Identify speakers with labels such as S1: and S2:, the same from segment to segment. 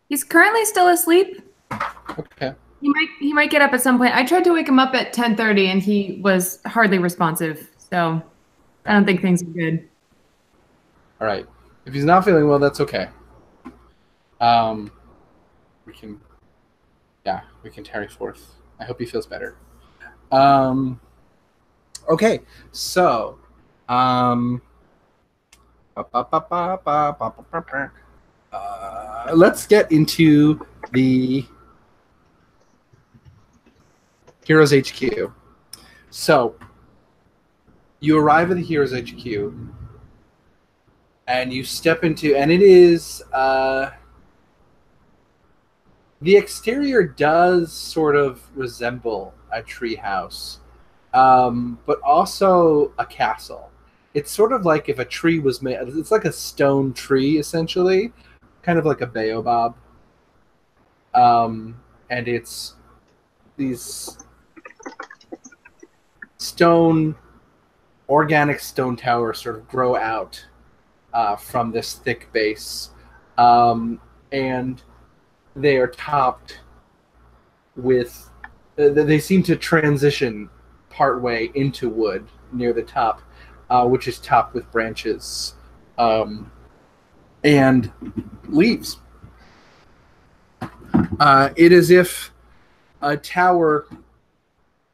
S1: He's currently still asleep.
S2: Okay.
S1: He might get up at some point. I tried to wake him up at 10:30 and he was hardly responsive. So I
S2: Okay.
S1: don't think things are good.
S2: All right. If he's not feeling well, that's okay. Um, we can, yeah, we can carry forth. I hope he feels better. Um, okay. So, um, let's get into the Heroes HQ. So, you arrive at the Heroes HQ, and you step into, and it is the exterior does sort of resemble a treehouse, but also a castle. It's sort of like if a tree was made. It's like a stone tree, essentially, kind of like a baobab, and it's these stone, organic stone towers sort of grow out from this thick base, and they are topped with. They seem to transition partway into wood near the top, which is topped with branches and leaves. It is if a tower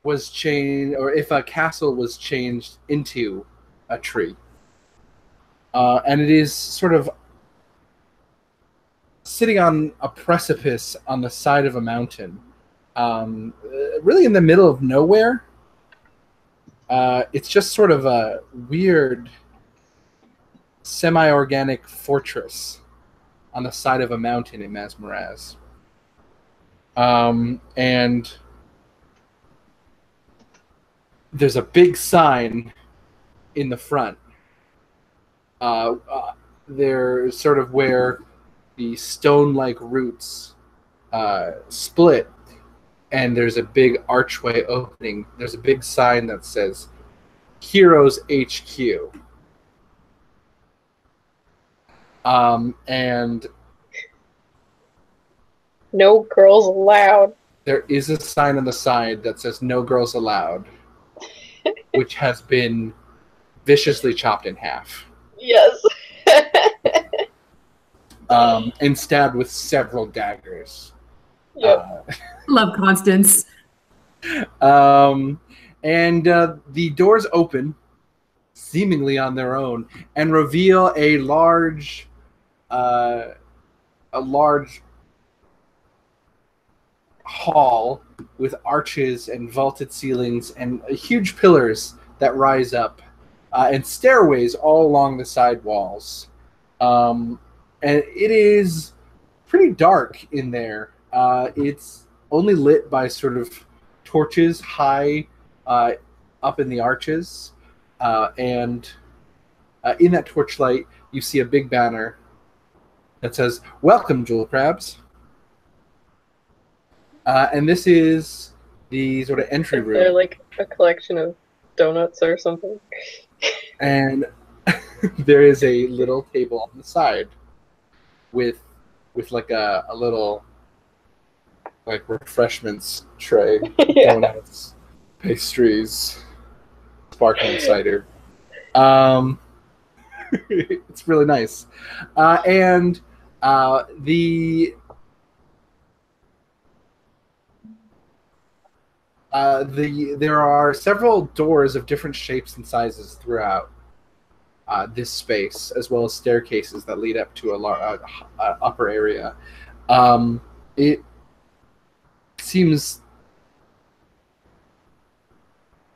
S2: was changed, or if a castle was changed into a tree. And it is sort of sitting on a precipice on the side of a mountain, really in the middle of nowhere. It's just sort of a weird, semi-organic fortress on the side of a mountain in Masmaraz. And there's a big sign in the front. They're sort of where the stone-like roots split, and there's a big archway opening. There's a big sign that says Heroes HQ. And
S3: No girls allowed.
S2: there is a sign on the side that says "No girls allowed," which has been viciously chopped in half.
S3: Yes.
S2: And stabbed with several daggers.
S3: Yep.
S1: Love Constance.
S2: And the doors open, seemingly on their own, and reveal a large hall with arches and vaulted ceilings and huge pillars that rise up, and stairways all along the side walls. And it is pretty dark in there. It's only lit by sort of torches high up in the arches, and in that torchlight, you see a big banner that says "Welcome, Jewel Crabs." And this is the sort of entry room.
S3: They're like a collection of donuts or something.
S2: And there is a little table on the side with like a little like refreshments tray,
S3: Yeah.
S2: donuts, pastries, sparkling cider. It's really nice, and there are several doors of different shapes and sizes throughout this space, as well as staircases that lead up to a upper area. It seems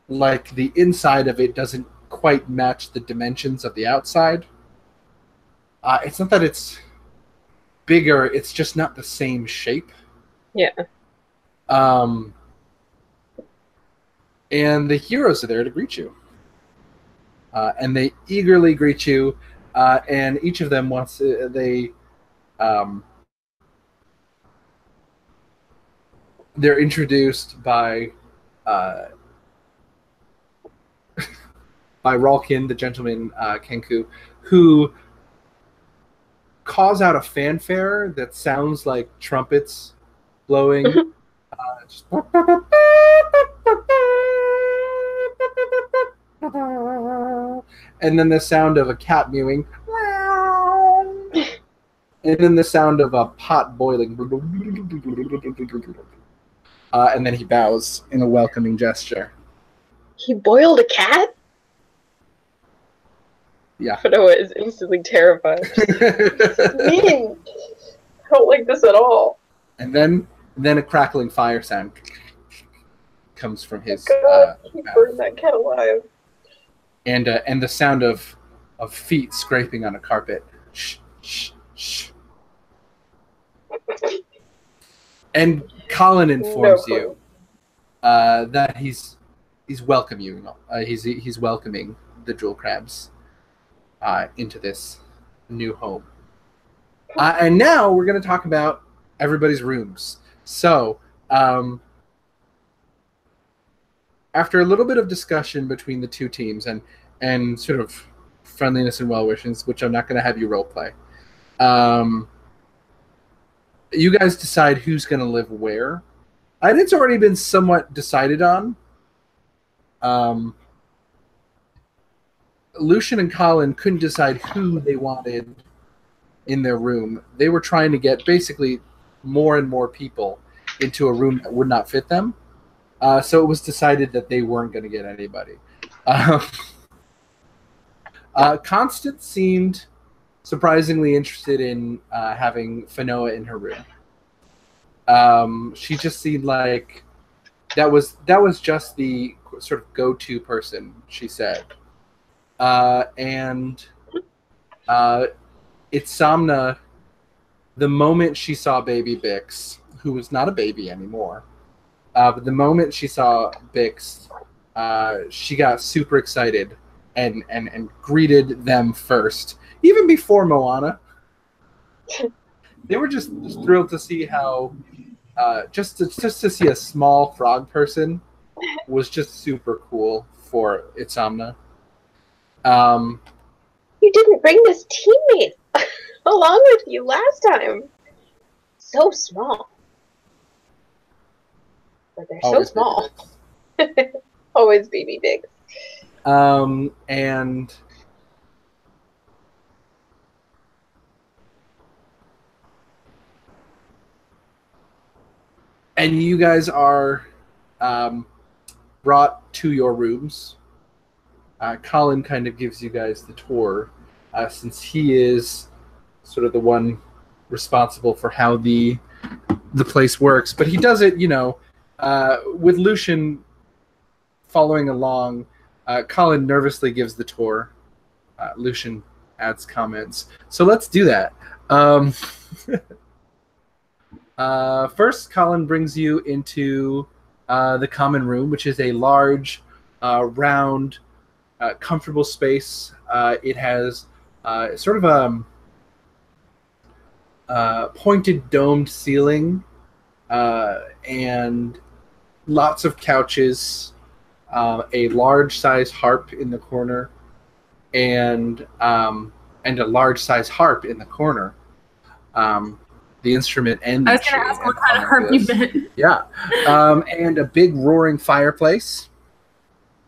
S2: like the inside of it doesn't quite match the dimensions of the outside. It's not that it's bigger; it's just not the same shape.
S3: Yeah.
S2: And the heroes are there to greet you. And they eagerly greet you, and each of them wants they're introduced by by Ralkin, the gentleman Kenku, who calls out a fanfare that sounds like trumpets blowing. Just... And then the sound of a cat mewing. And then the sound of a pot boiling. And then he bows in a welcoming gesture.
S3: He boiled a cat?
S2: Yeah.
S3: Fanoa is instantly terrified. Mean. I don't like this at all.
S2: And then a crackling fire sound comes from his
S3: God, he
S2: mouth.
S3: burned that cat alive.
S2: And the sound of feet scraping on a carpet. Shh, shh, shh. And Colin informs you that he's welcoming he's welcoming the jewel crabs into this new home. And now we're going to talk about everybody's rooms. So after a little bit of discussion between the two teams and sort of friendliness and well wishes, which I'm not going to have you role play, you guys decide who's going to live where. And it's already been somewhat decided on. Lucian and Colin couldn't decide who they wanted in their room. They were trying to get basically more and more people into a room that would not fit them. So it was decided that they weren't going to get anybody. Constance seemed surprisingly interested in having Fanoa in her room. She just seemed like that was just the sort of go-to person, she said. And Itzamna, the moment she saw baby Bix, who was not a baby anymore, but the moment she saw Bix, she got super excited and greeted them first, even before Moana. They were just thrilled to see how just to see a small frog person was just super cool for Itzamna.
S3: You didn't bring this teammate along with you last time. So small. But they're so small. Always baby big.
S2: And you guys are brought to your rooms. Colin kind of gives you guys the tour, since he is sort of the one responsible for how the place works. But he does it, with Lucian following along. Colin nervously gives the tour. Lucian adds comments. So let's do that. First, Colin brings you into the common room, which is a large, round, comfortable space. It has sort of a pointed domed ceiling and lots of couches, a large size harp in the corner, and a large size harp in the corner. The instrument and the
S1: I was going to ask what kind of harp you meant.
S2: Yeah. And a big roaring fireplace.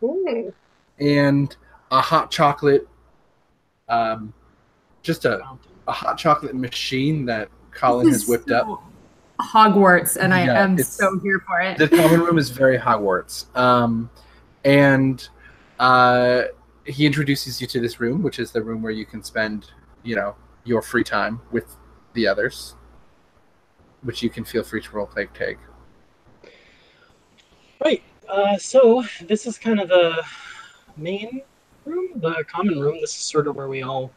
S3: Ooh.
S2: And a hot chocolate, just a hot chocolate machine that Colin has whipped up.
S1: Hogwarts, and I am so here for it.
S2: The common room is very Hogwarts. And he introduces you to this room, which is the room where you can spend, your free time with the others, which you can feel free to roleplay take.
S4: Right. So this is kind of the main room, the common room. This is sort of where we all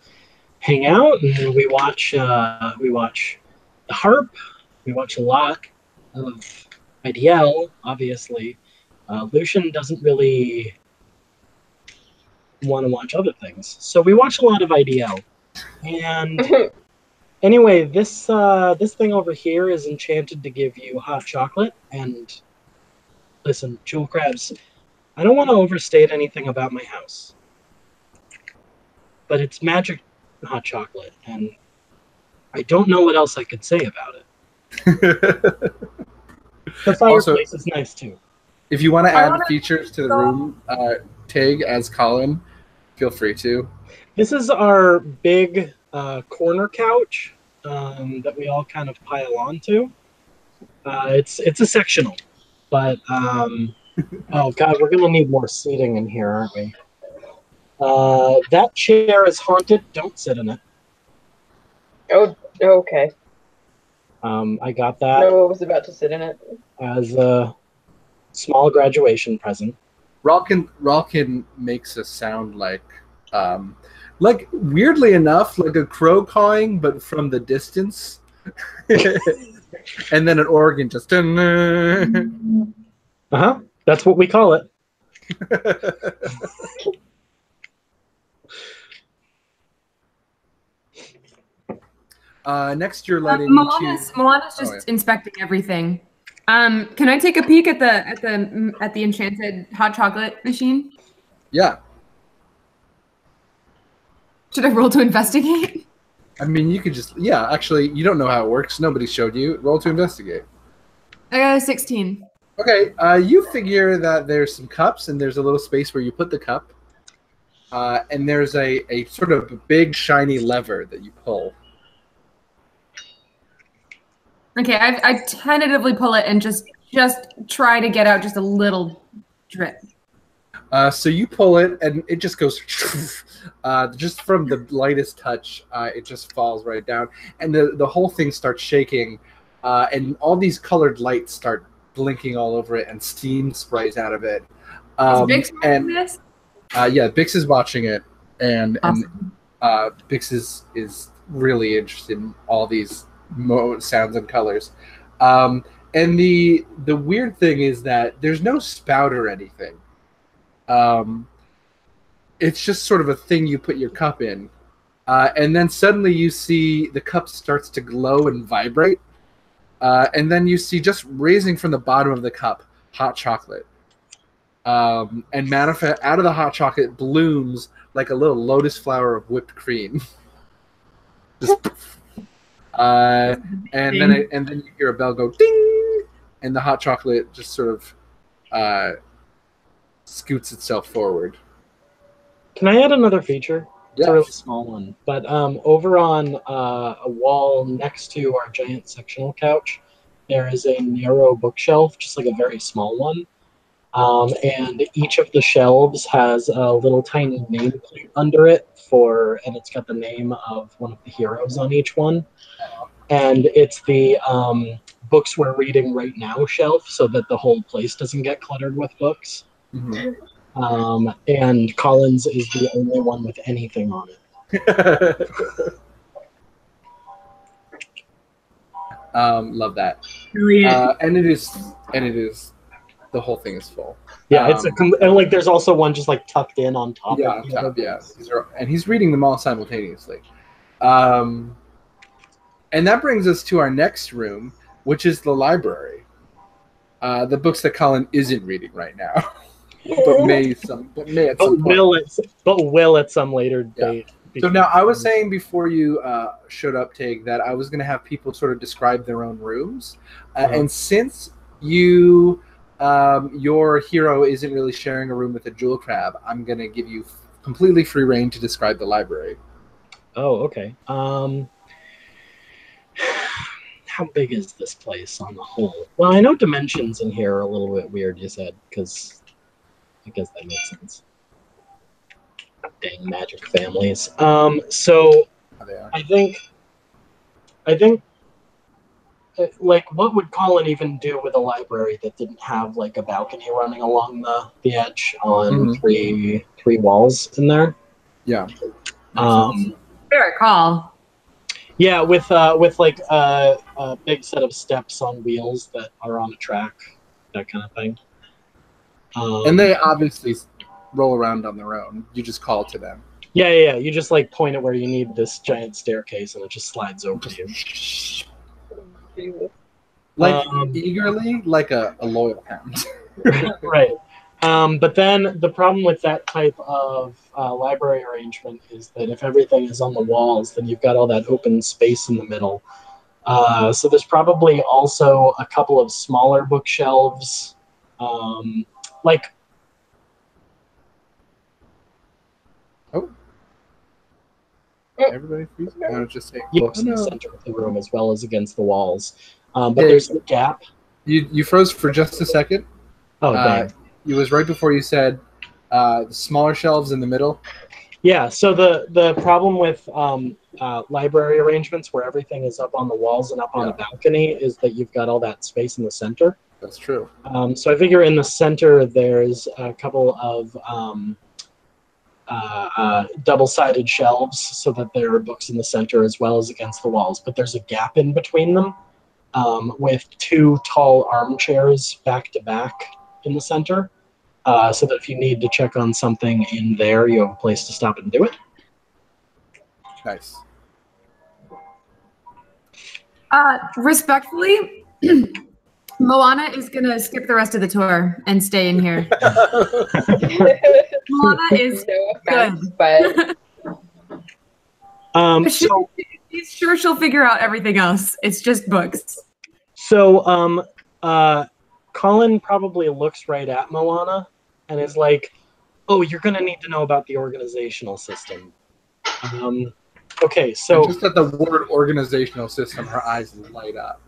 S4: hang out and we watch the harp. We watch a lot of IDL, obviously. Lucian doesn't really want to watch other things, so we watch a lot of IDL. And anyway, this thing over here is enchanted to give you hot chocolate. And listen, jewel crabs, I don't want to overstate anything about my house, but it's magic hot chocolate, and I don't know what else I could say about it. The fireplace is nice too.
S2: If you want to add
S1: wanna
S2: features to the room, Tig as Colin, feel free to.
S4: This is our big corner couch that we all kind of pile onto. It's a sectional, but oh god, we're gonna need more seating in here, aren't we? That chair is haunted. Don't sit in it.
S3: Oh, okay.
S4: I got that
S3: Noah was about to sit in it.
S4: as a small graduation present.
S2: Ralkin makes a sound like weirdly enough, like a crow cawing, but from the distance. And then an organ just.
S4: That's what we call it.
S2: Next, you're led into.
S1: Milana's just inspecting everything. Can I take a peek at the enchanted hot chocolate machine?
S2: Yeah.
S1: Should I roll to investigate?
S2: I mean, you could just. Yeah, actually, you don't know how it works. Nobody showed you. Roll to investigate.
S1: I got a 16.
S2: Okay, you figure that there's some cups and there's a little space where you put the cup, and there's a sort of big shiny lever that you pull.
S1: Okay, I tentatively pull it and just try to get out just a little drip.
S2: So you pull it and it just goes, just from the lightest touch, it just falls right down, and the whole thing starts shaking, and all these colored lights start blinking all over it, and steam sprays out of it.
S1: Is Bix watching this?
S2: Yeah, Bix is watching it, and
S1: Awesome.
S2: Bix is really interested in all these sounds and colors. And the weird thing is that there's no spout or anything. It's just sort of a thing you put your cup in, and then suddenly you see the cup starts to glow and vibrate. And then you see, just raising from the bottom of the cup, hot chocolate. And manifest out of the hot chocolate blooms like a little lotus flower of whipped cream. Just, and then you hear a bell go ding, and the hot chocolate just sort of scoots itself forward.
S4: Can I add another feature? It's
S2: Yes.
S4: a really small one. But over on a wall next to our giant sectional couch, there is a narrow bookshelf, just like a very small one. And each of the shelves has a little tiny nameplate under it and it's got the name of one of the heroes on each one. And it's the books we're reading right now shelf, so that the whole place doesn't get cluttered with books.
S2: Mm-hmm.
S4: And Collins is the only one with anything on it.
S2: Love that.
S1: Brilliant.
S2: And it is the whole thing is full.
S4: Yeah, and like there's also one just like tucked in on top.
S2: Yeah,
S4: of the other
S2: yeah.
S4: books.
S2: And he's reading them all simultaneously. And that brings us to our next room, which is the library. The books that Colin isn't reading right now, but may at some point.
S4: Will at some later date.
S2: So now I was saying before you showed up, Tig, that I was going to have people sort of describe their own rooms, and since your hero isn't really sharing a room with a jewel crab, I'm going to give you completely free reign to describe the library.
S4: Oh, okay. How big is this place on the whole? Well, I know dimensions in here are a little bit weird, you said, because I guess that makes sense. Dang magic families. So I think, like, what would Colin even do with a library that didn't have like a balcony running along the edge on three walls in there?
S2: Yeah.
S1: Fair call.
S4: Yeah, with like a big set of steps on wheels that are on a track, that kind of thing.
S2: And they obviously roll around on their own. You just call to them.
S4: Yeah. You just like point it where you need this giant staircase, and it just slides over to you.
S2: Like eagerly, like a loyal hound.
S4: Right. But then the problem with that type of library arrangement is that if everything is on the walls, then you've got all that open space in the middle. So there's probably also a couple of smaller bookshelves, like.
S2: Oh. Everybody freezing? I was just saying.
S4: Books in the center of the room as well as against the walls. But there's a gap.
S2: You froze for just a second.
S4: Oh, dang.
S2: It was right before you said the smaller shelves in the middle.
S4: Yeah, so the problem with library arrangements where everything is up on the walls and up on the balcony is that you've got all that space in the center.
S2: That's true.
S4: So I figure in the center there's a couple of double-sided shelves so that there are books in the center as well as against the walls, but there's a gap in between them with two tall armchairs back to back in the center, so that if you need to check on something in there, you have a place to stop and do it.
S2: Nice.
S1: Respectfully, Moana is going to skip the rest of the tour and stay in here. Moana is good.
S3: But
S1: She's sure she'll figure out everything else. It's just books.
S4: So Colin probably looks right at Moana and is like, oh, you're going to need to know about the organizational system. Okay, so...
S2: And just at the word organizational system, her eyes light up.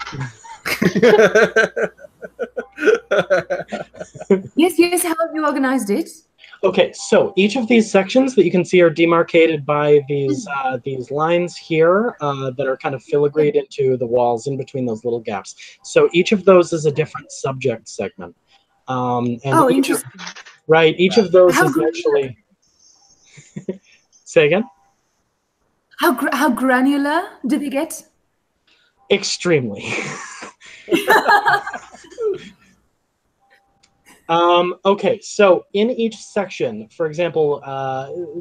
S1: Yes, how have you organized it?
S4: Okay, so each of these sections that you can see are demarcated by these lines here that are kind of filigreed into the walls in between those little gaps. So each of those is a different subject segment. And
S1: interesting.
S4: Right, each of those is actually... Say again?
S1: How granular do they get?
S4: Extremely. Okay, so in each section, for example,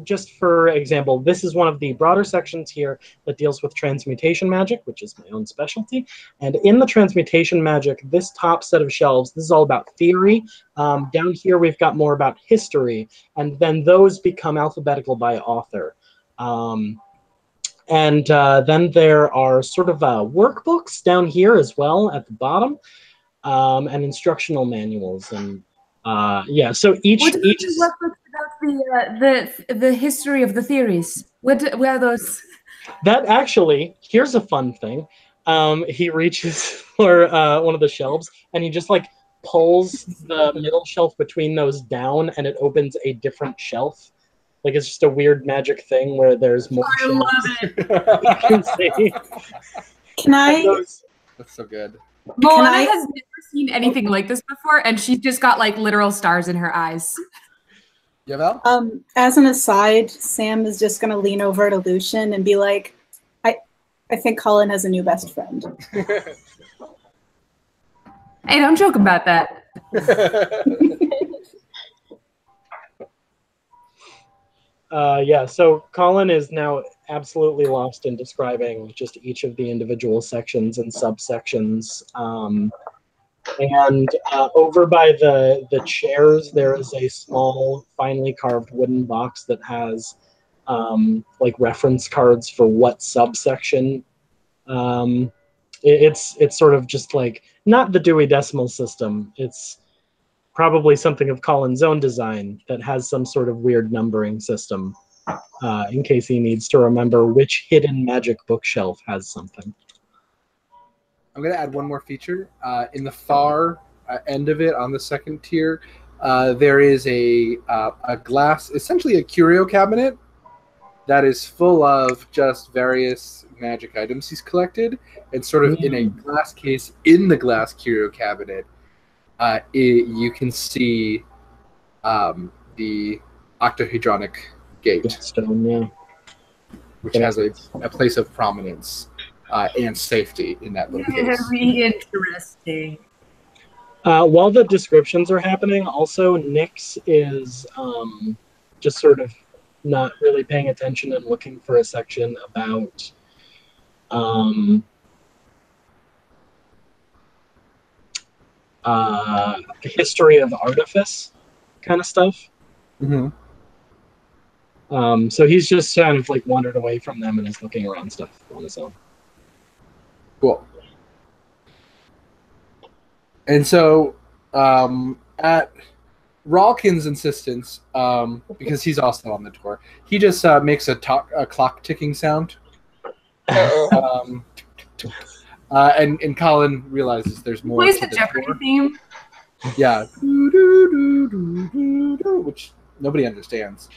S4: just for example, this is one of the broader sections here that deals with transmutation magic, which is my own specialty. And in the transmutation magic, this top set of shelves, this is all about theory. Down here, we've got more about history, and then those become alphabetical by author. And then there are sort of workbooks down here as well at the bottom, and instructional manuals. And yeah, so each
S1: workbooks about the history of the theories. Where are those?
S4: That actually, here's a fun thing. He reaches for one of the shelves, and he just like pulls the middle shelf between those down, and it opens a different shelf. Like it's just a weird magic thing where there's more.
S1: I love it.
S4: You can see.
S5: Can I?
S2: That's so good.
S1: Moana has never seen anything like this before, and she's just got like literal stars in her eyes.
S2: Yeah, Val?
S5: As an aside, Sam is just gonna lean over to Lucian and be like, I think Colin has a new best friend.
S1: Hey, don't joke about that.
S4: Yeah, so Colin is now absolutely lost in describing just each of the individual sections and subsections. And over by the chairs, there is a small, finely carved wooden box that has like reference cards for what subsection. It's sort of just like, not the Dewey Decimal System. It's probably something of Colin's own design that has some sort of weird numbering system in case he needs to remember which hidden magic bookshelf has something.
S2: I'm going to add one more feature. In the far end of it, on the second tier, there is a glass, essentially a curio cabinet that is full of just various magic items he's collected, and sort of in a glass case in the glass curio cabinet, you can see the octahedronic gate,
S4: Stone, yeah.
S2: which has a place of prominence and safety in that little case.
S1: Very interesting.
S4: While the descriptions are happening, also Nyx is just sort of not really paying attention and looking for a section about the history of artifice, kind of stuff.
S2: Mm-hmm.
S4: So he's just kind of like wandered away from them and is looking around stuff on his own.
S2: Cool. And so, at Rawkin's insistence, because he's also on the tour, he just makes a clock ticking sound. And Colin realizes there's more.
S1: Plays
S2: to
S1: the Jeopardy
S2: tour.
S1: theme.
S2: Yeah. Which nobody understands.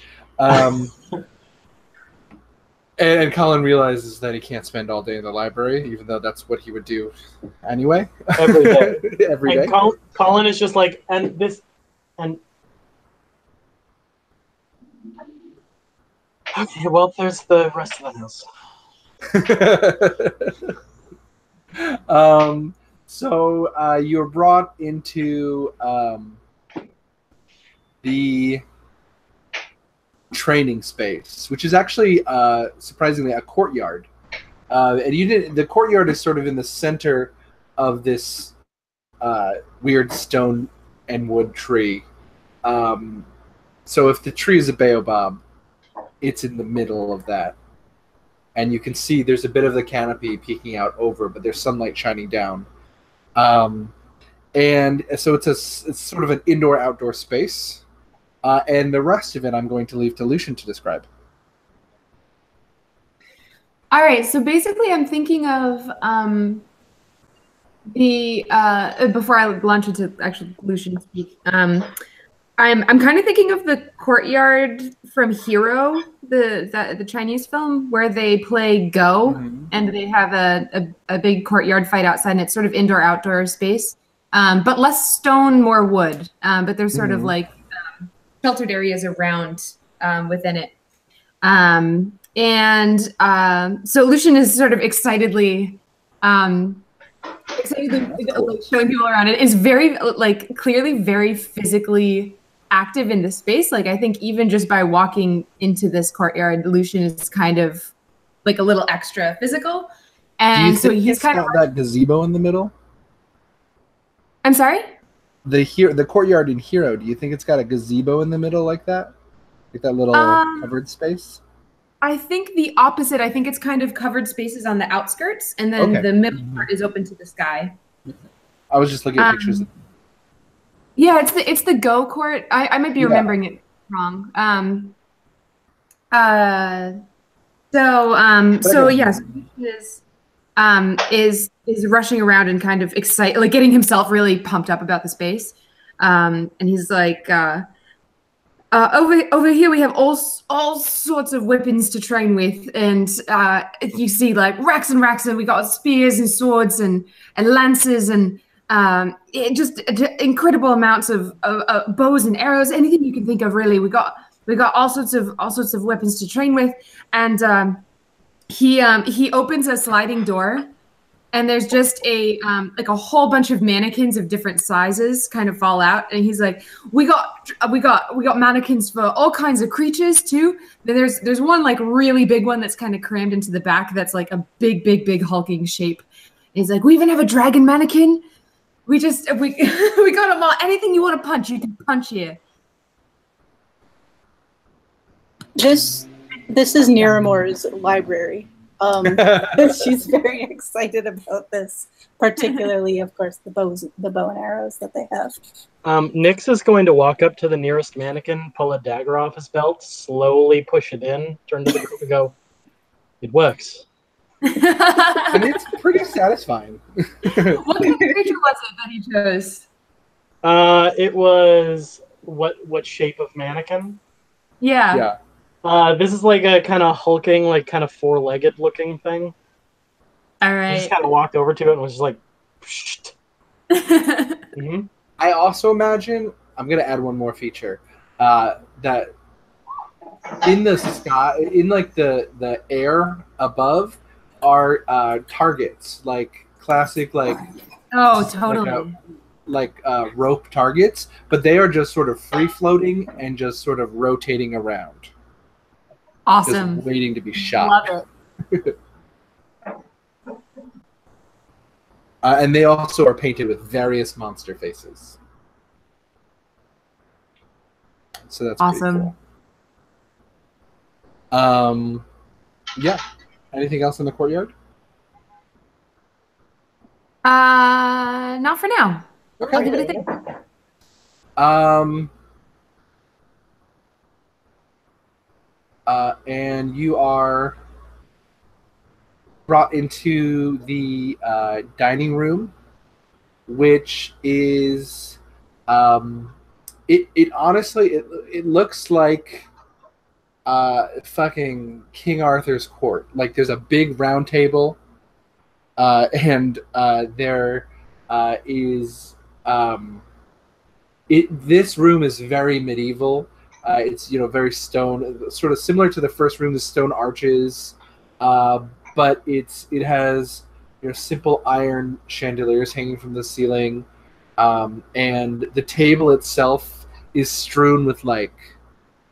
S2: And Colin realizes that he can't spend all day in the library, even though that's what he would do anyway.
S4: Every day.
S2: Every day.
S4: Colin is just like, and this, and... Okay, well, there's the rest of the house.
S2: So you're brought into the training space, which is actually surprisingly a courtyard. And the courtyard is sort of in the center of this weird stone and wood tree. So if the tree is a baobab, it's in the middle of that. And you can see there's a bit of the canopy peeking out over, but there's sunlight shining down. And so it's sort of an indoor-outdoor space. And the rest of it I'm going to leave to Lucian to describe.
S1: All right, so basically I'm thinking of before I launch into actually Lucian speak, I'm kind of thinking of the courtyard from Hero, the Chinese film, where they play Go, and they have a big courtyard fight outside, and it's sort of indoor-outdoor space, but less stone, more wood. But there's sort of like sheltered areas around within it. So Lucian is sort of excitedly like, showing people around. It is very like clearly very physically active in the space. Like I think even just by walking into this courtyard, Lucian is kind of like a little extra physical. And so he's kind of
S2: that gazebo in the middle.
S1: I'm sorry?
S2: The courtyard in Hero, do you think it's got a gazebo in the middle like that? Like that little covered space?
S1: I think the opposite. I think it's kind of covered spaces on the outskirts, and then the middle part is open to the sky.
S2: I was just looking at pictures.
S1: Yeah, it's the Go court. I might be remembering it wrong. Yes, is rushing around and kind of excited, like getting himself really pumped up about the space. And he's like, over here we have all sorts of weapons to train with, and you see like racks and racks, and we got spears and swords and lances and just incredible amounts of bows and arrows, anything you can think of. Really, we got all sorts of weapons to train with, and he opens a sliding door. And there's just a whole bunch of mannequins of different sizes kind of fall out, and he's like, "We got mannequins for all kinds of creatures too." Then there's one like really big one that's kind of crammed into the back that's like a big hulking shape. And he's like, "We even have a dragon mannequin. We got them all. Anything you want to punch, you can punch here."
S5: This is Niramore's library. She's very excited about this, particularly, of course, the bow and arrows that they have.
S4: Nyx is going to walk up to the nearest mannequin, pull a dagger off his belt, slowly push it in, turn to the group and go, "It works."
S2: And it's pretty satisfying.
S1: What kind of creature was it that he chose?
S4: It was what shape of mannequin?
S1: Yeah.
S4: This is like a kind of hulking, like kind of four-legged looking thing.
S1: All right.
S4: I just kind of walked over to it and was just like, psht.
S2: I also imagine, I'm going to add one more feature, that in the sky, in like the air above are targets, like classic, like...
S1: Oh, totally.
S2: Like rope targets, but they are just sort of free-floating and just sort of rotating around.
S1: Awesome.
S2: Just waiting to be shot.
S1: Love it.
S2: And they also are painted with various monster faces. So that's
S1: Awesome.
S2: pretty cool. Yeah. Anything else in the courtyard?
S1: Not for now. I'll give it a think.
S2: And you are brought into the dining room, which is it honestly it looks like fucking King Arthur's court. Like there's a big round table, and there is this room is very medieval. It's very stone, sort of similar to the first room, the stone arches, but it has simple iron chandeliers hanging from the ceiling, and the table itself is strewn with like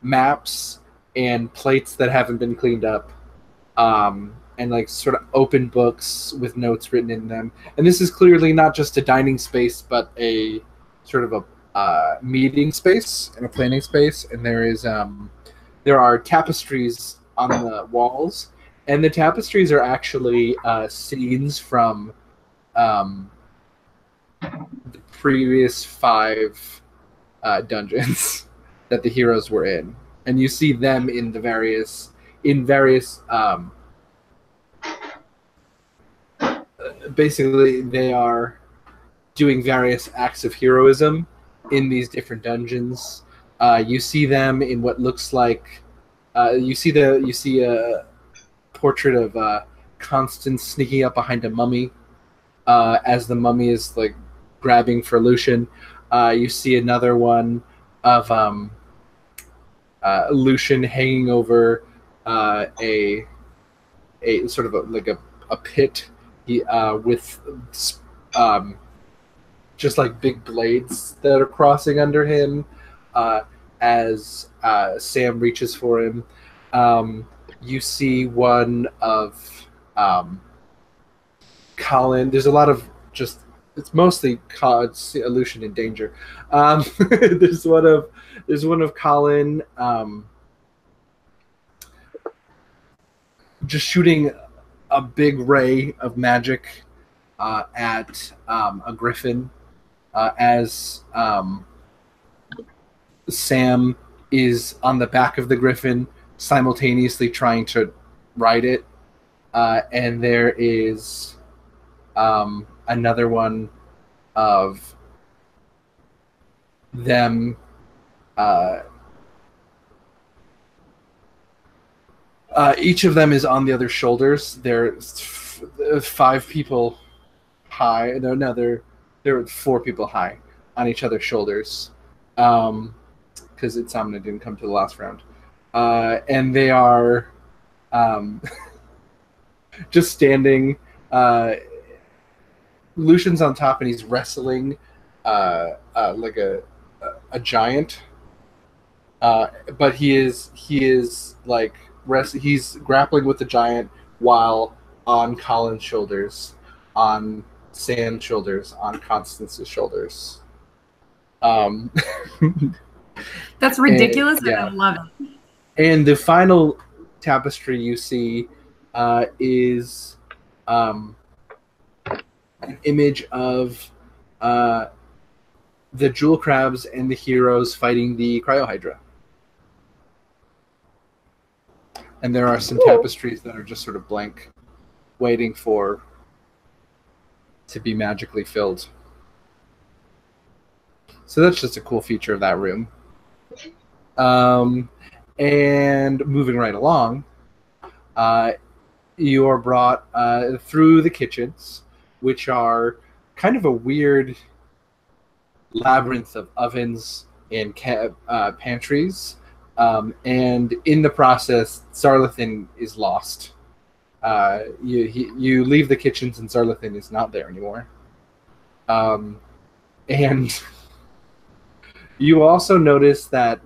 S2: maps and plates that haven't been cleaned up, and like sort of open books with notes written in them. And this is clearly not just a dining space, but a sort of a meeting space and a planning space. And there are tapestries on the walls, and the tapestries are actually scenes from the previous 5 dungeons that the heroes were in, and you see them in various basically they are doing various acts of heroism in these different dungeons. You see them in what looks like you see a portrait of Constance sneaking up behind a mummy as the mummy is like grabbing for Lucian. You see another one of Lucian hanging over a sort of a pit with just like big blades that are crossing under him as Sam reaches for him. You see one of Colin. There's a lot of just, it's mostly it's Lucian in danger. There's one of Colin just shooting a big ray of magic at a griffin as Sam is on the back of the griffin simultaneously trying to ride it. And there is another one of them each of them is on the other's shoulders. They're 5 people high. No, they're 4 people high on each other's shoulders, because Insomnia didn't come to the last round, and they are just standing. Lucian's on top, and he's wrestling like a giant, but he is like he's grappling with the giant while on Colin's shoulders, on Sam's shoulders, on Constance's shoulders.
S1: That's ridiculous, and
S2: yeah.
S1: I love it.
S2: And the final tapestry you see is an image of the jewel crabs and the heroes fighting the cryohydra. And there are some tapestries that are just sort of blank, waiting to be magically filled. So that's just a cool feature of that room. And moving right along, you are brought through the kitchens, which are kind of a weird labyrinth of ovens and pantries. And in the process, Zarlathan is lost. You leave the kitchens and Zarlathan is not there anymore. And you also notice that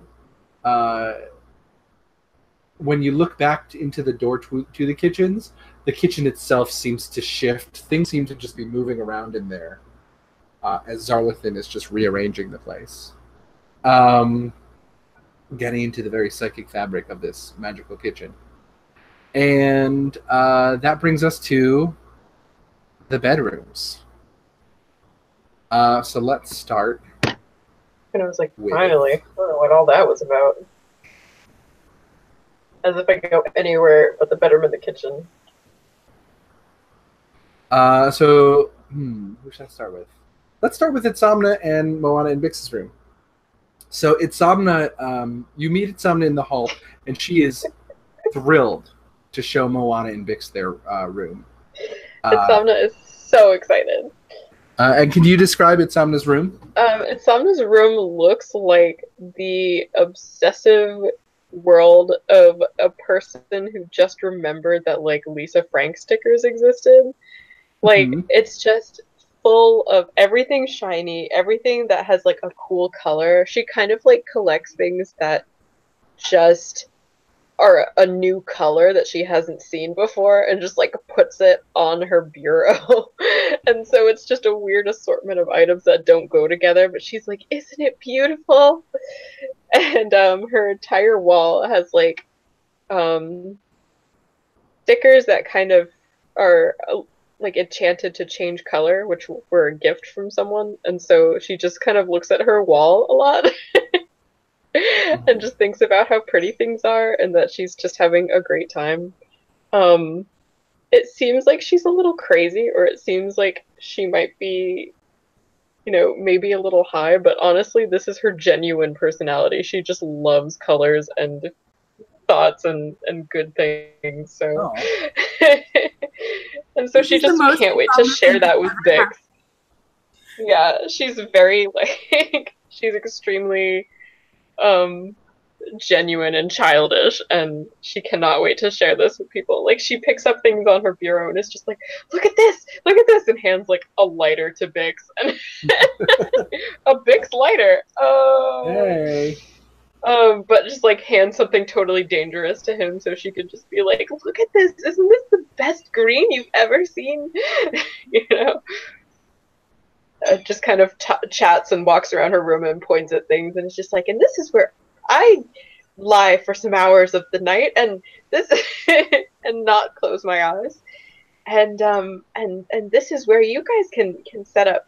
S2: when you look back into the door to the kitchens, the kitchen itself seems to shift. Things seem to just be moving around in there as Zarlathan is just rearranging the place. getting into the very psychic fabric of this magical kitchen. And that brings us to the bedrooms. So let's start.
S3: And I was like,
S2: With-
S3: finally, I don't know what all that was about. As if I could go anywhere but the bedroom and the kitchen.
S2: Who should I start with? Let's start with Itzamna and Moana in Bix's room. So Itzamna, you meet Itzamna in the hall, and she is thrilled to show Moana and Bix their room.
S3: Itzamna is so excited.
S2: And can you describe Itzamna's room?
S3: Itzamna's room looks like the obsessive world of a person who just remembered that like Lisa Frank stickers existed. Like it's just full of everything shiny, everything that has like a cool color. She kind of like collects things that just are a new color that she hasn't seen before and just like puts it on her bureau. And so it's just a weird assortment of items that don't go together, but she's like, isn't it beautiful? And her entire wall has like stickers that kind of are like enchanted to change color, which were a gift from someone. And so she just kind of looks at her wall a lot and just thinks about how pretty things are and that she's just having a great time. It seems like she's a little crazy, or it seems like she might be, you know, maybe a little high, but honestly, this is her genuine personality. She just loves colors and thoughts and good things. So, and so she just can't wait to share that with Bix. Yeah, she's very like she's extremely genuine and childish, and she cannot wait to share this with people. Like she picks up things on her bureau and is just like, look at this, and hands like a lighter to Bix, and a Bix lighter. Oh,
S2: hey.
S3: But just like hand something totally dangerous to him so she could just be like, look at this, isn't this the best green you've ever seen? You know? Just kind of chats and walks around her room and points at things, and it's just like, and this is where I lie for some hours of the night, and this and not close my eyes, and this is where you guys can set up,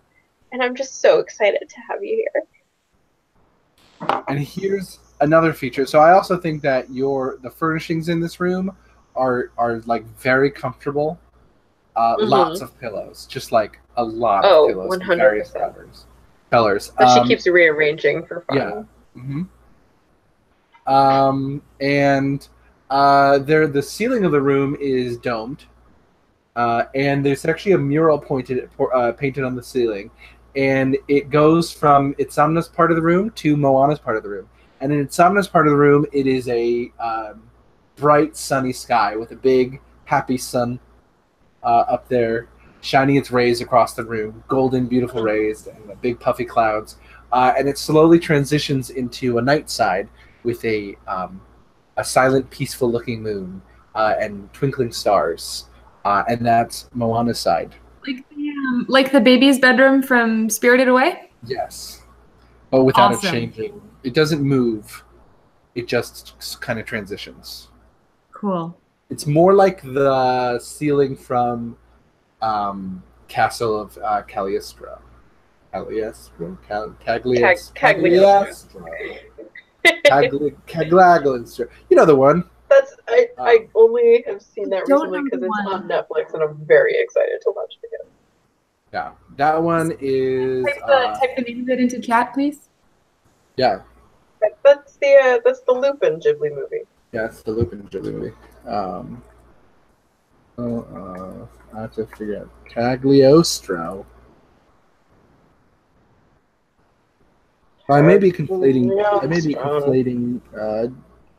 S3: and I'm just so excited to have you here.
S2: And here's another feature. So I also think that the furnishings in this room are like very comfortable. Lots of pillows, just like a lot of pillows,
S3: 100%.
S2: various colors.
S3: But she keeps rearranging for fun.
S2: Yeah. And the ceiling of the room is domed, and there's actually a mural painted on the ceiling, and it goes from Itzamna's part of the room to Moana's part of the room. And in Itzamna's part of the room, it is a bright, sunny sky with a big, happy sun up there, shining its rays across the room, golden, beautiful rays, and big, puffy clouds. And it slowly transitions into a night side with a silent, peaceful-looking moon and twinkling stars. And that's Moana's side.
S1: Like the baby's bedroom from Spirited Away?
S2: Yes. But without it
S1: Awesome.
S2: changing. It doesn't move. It just kind of transitions.
S1: Cool.
S2: It's more like the ceiling from Castle of Cagliostro. Cagliostro? Cagliostro. You know the one.
S3: That's I only have seen that recently because it's on Netflix, and I'm very excited to watch it again.
S2: Yeah, that one is.
S1: Type the name of it into chat, please.
S2: Yeah.
S3: That's the Lupin Ghibli movie.
S2: Yeah, it's the Lupin Ghibli movie. I have to figure out Cagliostro. I may be conflating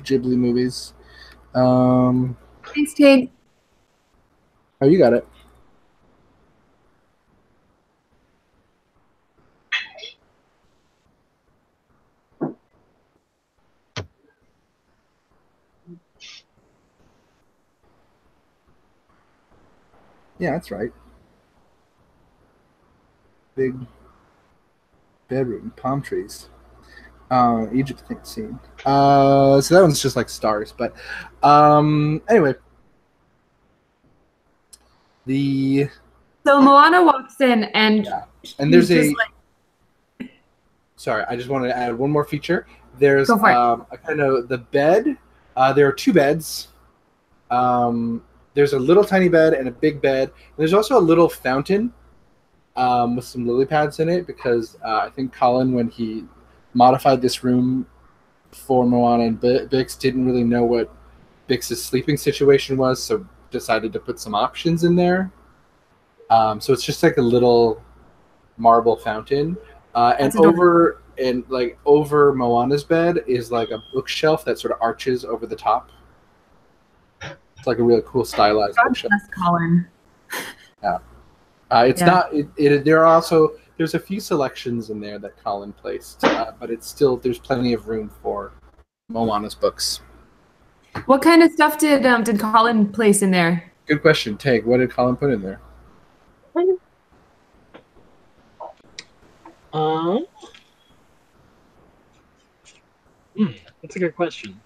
S2: Ghibli movies.
S1: Thanks, Tig.
S2: Oh, you got it. Yeah, that's right. Big bedroom, palm trees. Egypt scene. So that one's just like stars, but anyway,
S1: So Moana walks in and
S2: there's
S1: he's
S2: a.
S1: just
S2: Sorry, I just wanted to add one more feature. There's
S1: Go for it.
S2: a kind of the bed. There are two beds. There's a little tiny bed and a big bed. And there's also a little fountain with some lily pads in it because I think Colin, when he modified this room for Moana and Bix, didn't really know what Bix's sleeping situation was, so decided to put some options in there. So it's just like a little marble fountain. And over Moana's bed is like a bookshelf that sort of arches over the top. It's like a really cool stylized
S1: God
S2: bookshelf.
S1: bless Colin.
S2: Yeah. It's
S1: Yeah.
S2: not. There are also there's a few selections in there that Colin placed, but it's still there's plenty of room for Moana's books.
S1: What kind of stuff did Colin place in there?
S2: Good question, Tag. What did Colin put in there?
S4: That's a good question.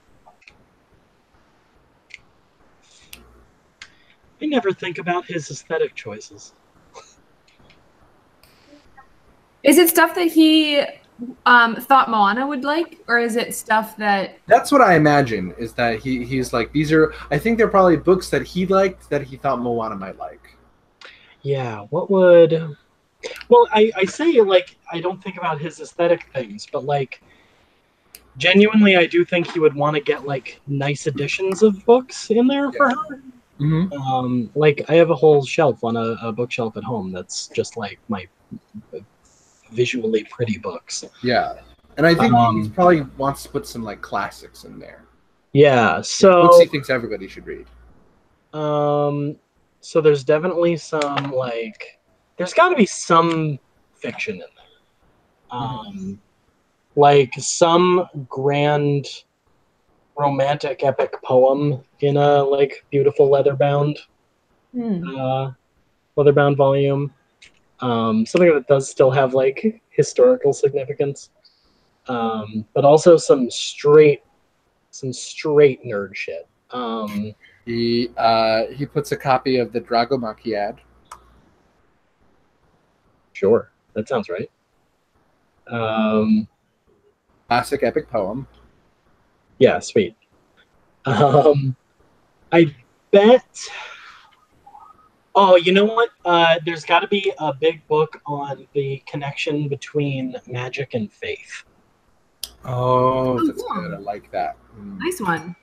S4: I never think about his aesthetic choices.
S1: Is it stuff that he thought Moana would like, or is it stuff that?
S2: That's what I imagine. Is that he's like these are. I think they're probably books that he liked that he thought Moana might like.
S4: Yeah, what would... Well, I say, like, I don't think about his aesthetic things, but, like, genuinely, I do think he would want to get, like, nice editions of books in there for her.
S2: Mm-hmm.
S4: Like, I have a whole shelf on a bookshelf at home that's just, like, my visually pretty books.
S2: Yeah. And I think he probably wants to put some, like, classics in there.
S4: Yeah, so...
S2: Books he thinks everybody should read.
S4: So there's definitely some, like... There's got to be some fiction in there. Like some grand romantic epic poem in a like beautiful leather-bound volume. Something that does still have like historical significance. But also some straight nerd shit.
S2: He puts a copy of the Dragomachiad.
S4: Sure, that sounds right.
S2: Classic epic poem.
S4: Yeah, sweet. I bet. Oh, you know what? There's got to be a big book on the connection between magic and faith.
S2: Oh, that's good. I like that.
S1: Nice one.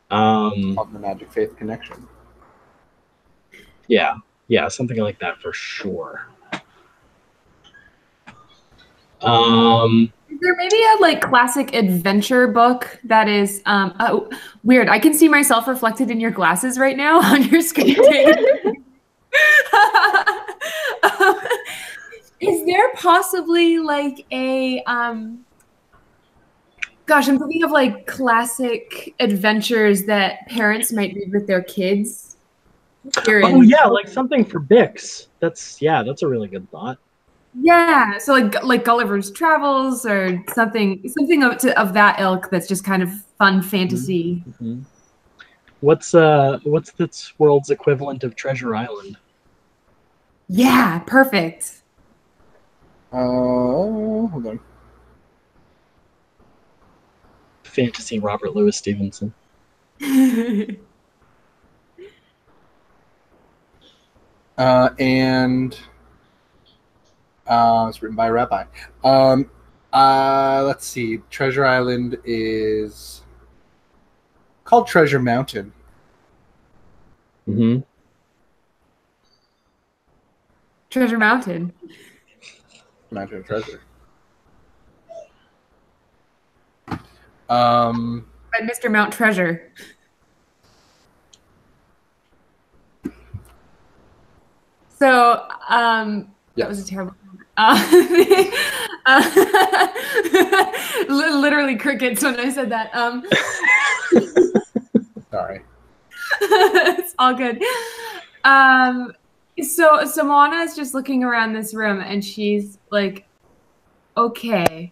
S2: Called The Magic Faith Connection.
S4: Yeah, something like that for sure.
S1: Is there maybe a like classic adventure book that is weird? I can see myself reflected in your glasses right now on your screen. Is there possibly like a gosh, I'm thinking of like classic adventures that parents might read with their kids.
S4: Oh yeah, like something for Bix. That's a really good thought.
S1: Yeah, so like Gulliver's Travels or something of that ilk that's just kind of fun fantasy.
S4: Mm-hmm. What's this world's equivalent of Treasure Island?
S1: Yeah, perfect.
S2: Hold on.
S4: Fantasy Robert Louis Stevenson.
S2: And it's written by a rabbi. Let's see. Treasure Island is called Treasure Mountain.
S4: Mm-hmm.
S1: Treasure Mountain.
S2: Mountain of Treasure.
S1: By Mr. Mount Treasure. So, that was a terrible literally crickets when I said that.
S2: Sorry.
S1: It's all good. So Moana is just looking around this room and she's like, okay,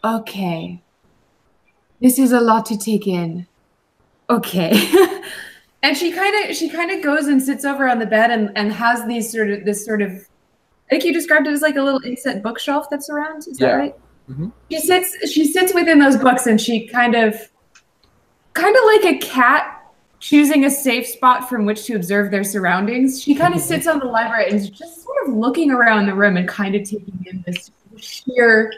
S1: Okay. This is a lot to take in. Okay. And she kind of goes and sits over on the bed and has this sort of I think you described it as like a little inset bookshelf that's around. Is that right?
S2: Mm-hmm.
S1: She sits within those books and she kind of like a cat choosing a safe spot from which to observe their surroundings. She kind of sits on the library and is just sort of looking around the room and kind of taking in this sheer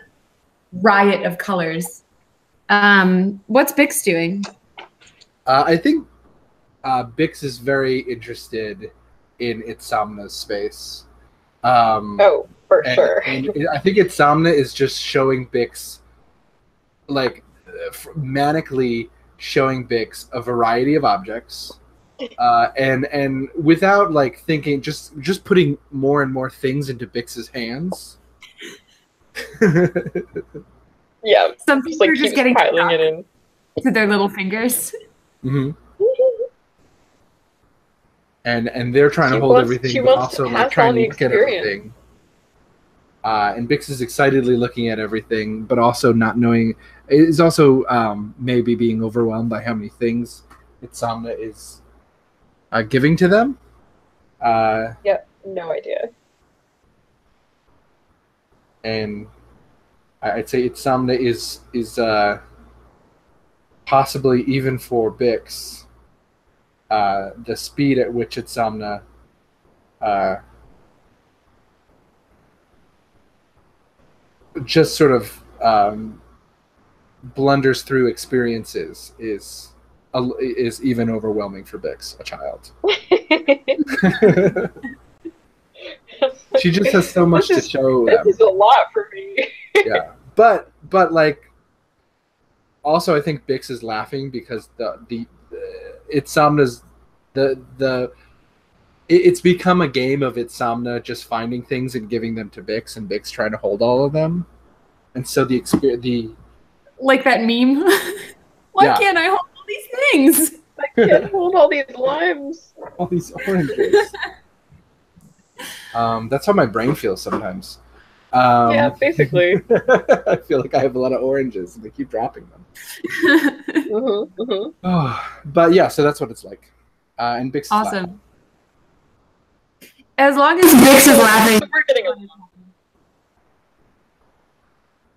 S1: riot of colors. What's Bix doing?
S2: I think Bix is very interested in Itzamna's space.
S3: Oh, for sure.
S2: And I think Itzamna is just showing Bix, like, manically showing Bix a variety of objects, and without like thinking, just putting more and more things into Bix's hands.
S3: Yeah,
S1: Some people
S3: like
S1: are just
S3: keeps
S1: getting
S3: piling it in.
S1: to their little fingers.
S2: Mm-hmm. And they're trying to hold everything, but also like trying to look at everything. And Bix is excitedly looking at everything, but also not knowing. Is also maybe being overwhelmed by how many things Itzamna is giving to them.
S3: Yep, no idea.
S2: And I'd say Itzamna is possibly even for Bix. The speed at which Itzamna just sort of blunders through experiences is even overwhelming for Bix, a child. She just has so much to show them.
S3: This is a lot for me.
S2: Yeah, but like, also I think Bix is laughing because Itzamna's it's become a game of Itzamna just finding things and giving them to Bix, and Bix trying to hold all of them, and so the
S1: like that meme. Why can't I hold all these things?
S3: I can't hold all these limes.
S2: All these oranges. That's how my brain feels sometimes.
S3: Yeah, basically.
S2: I feel like I have a lot of oranges and they keep dropping them.
S3: Mm-hmm, mm-hmm.
S2: Oh, but yeah, so that's what it's like. And Bix is
S1: Awesome.
S2: laughing.
S1: As long as Bix is laughing.
S3: So we're getting along.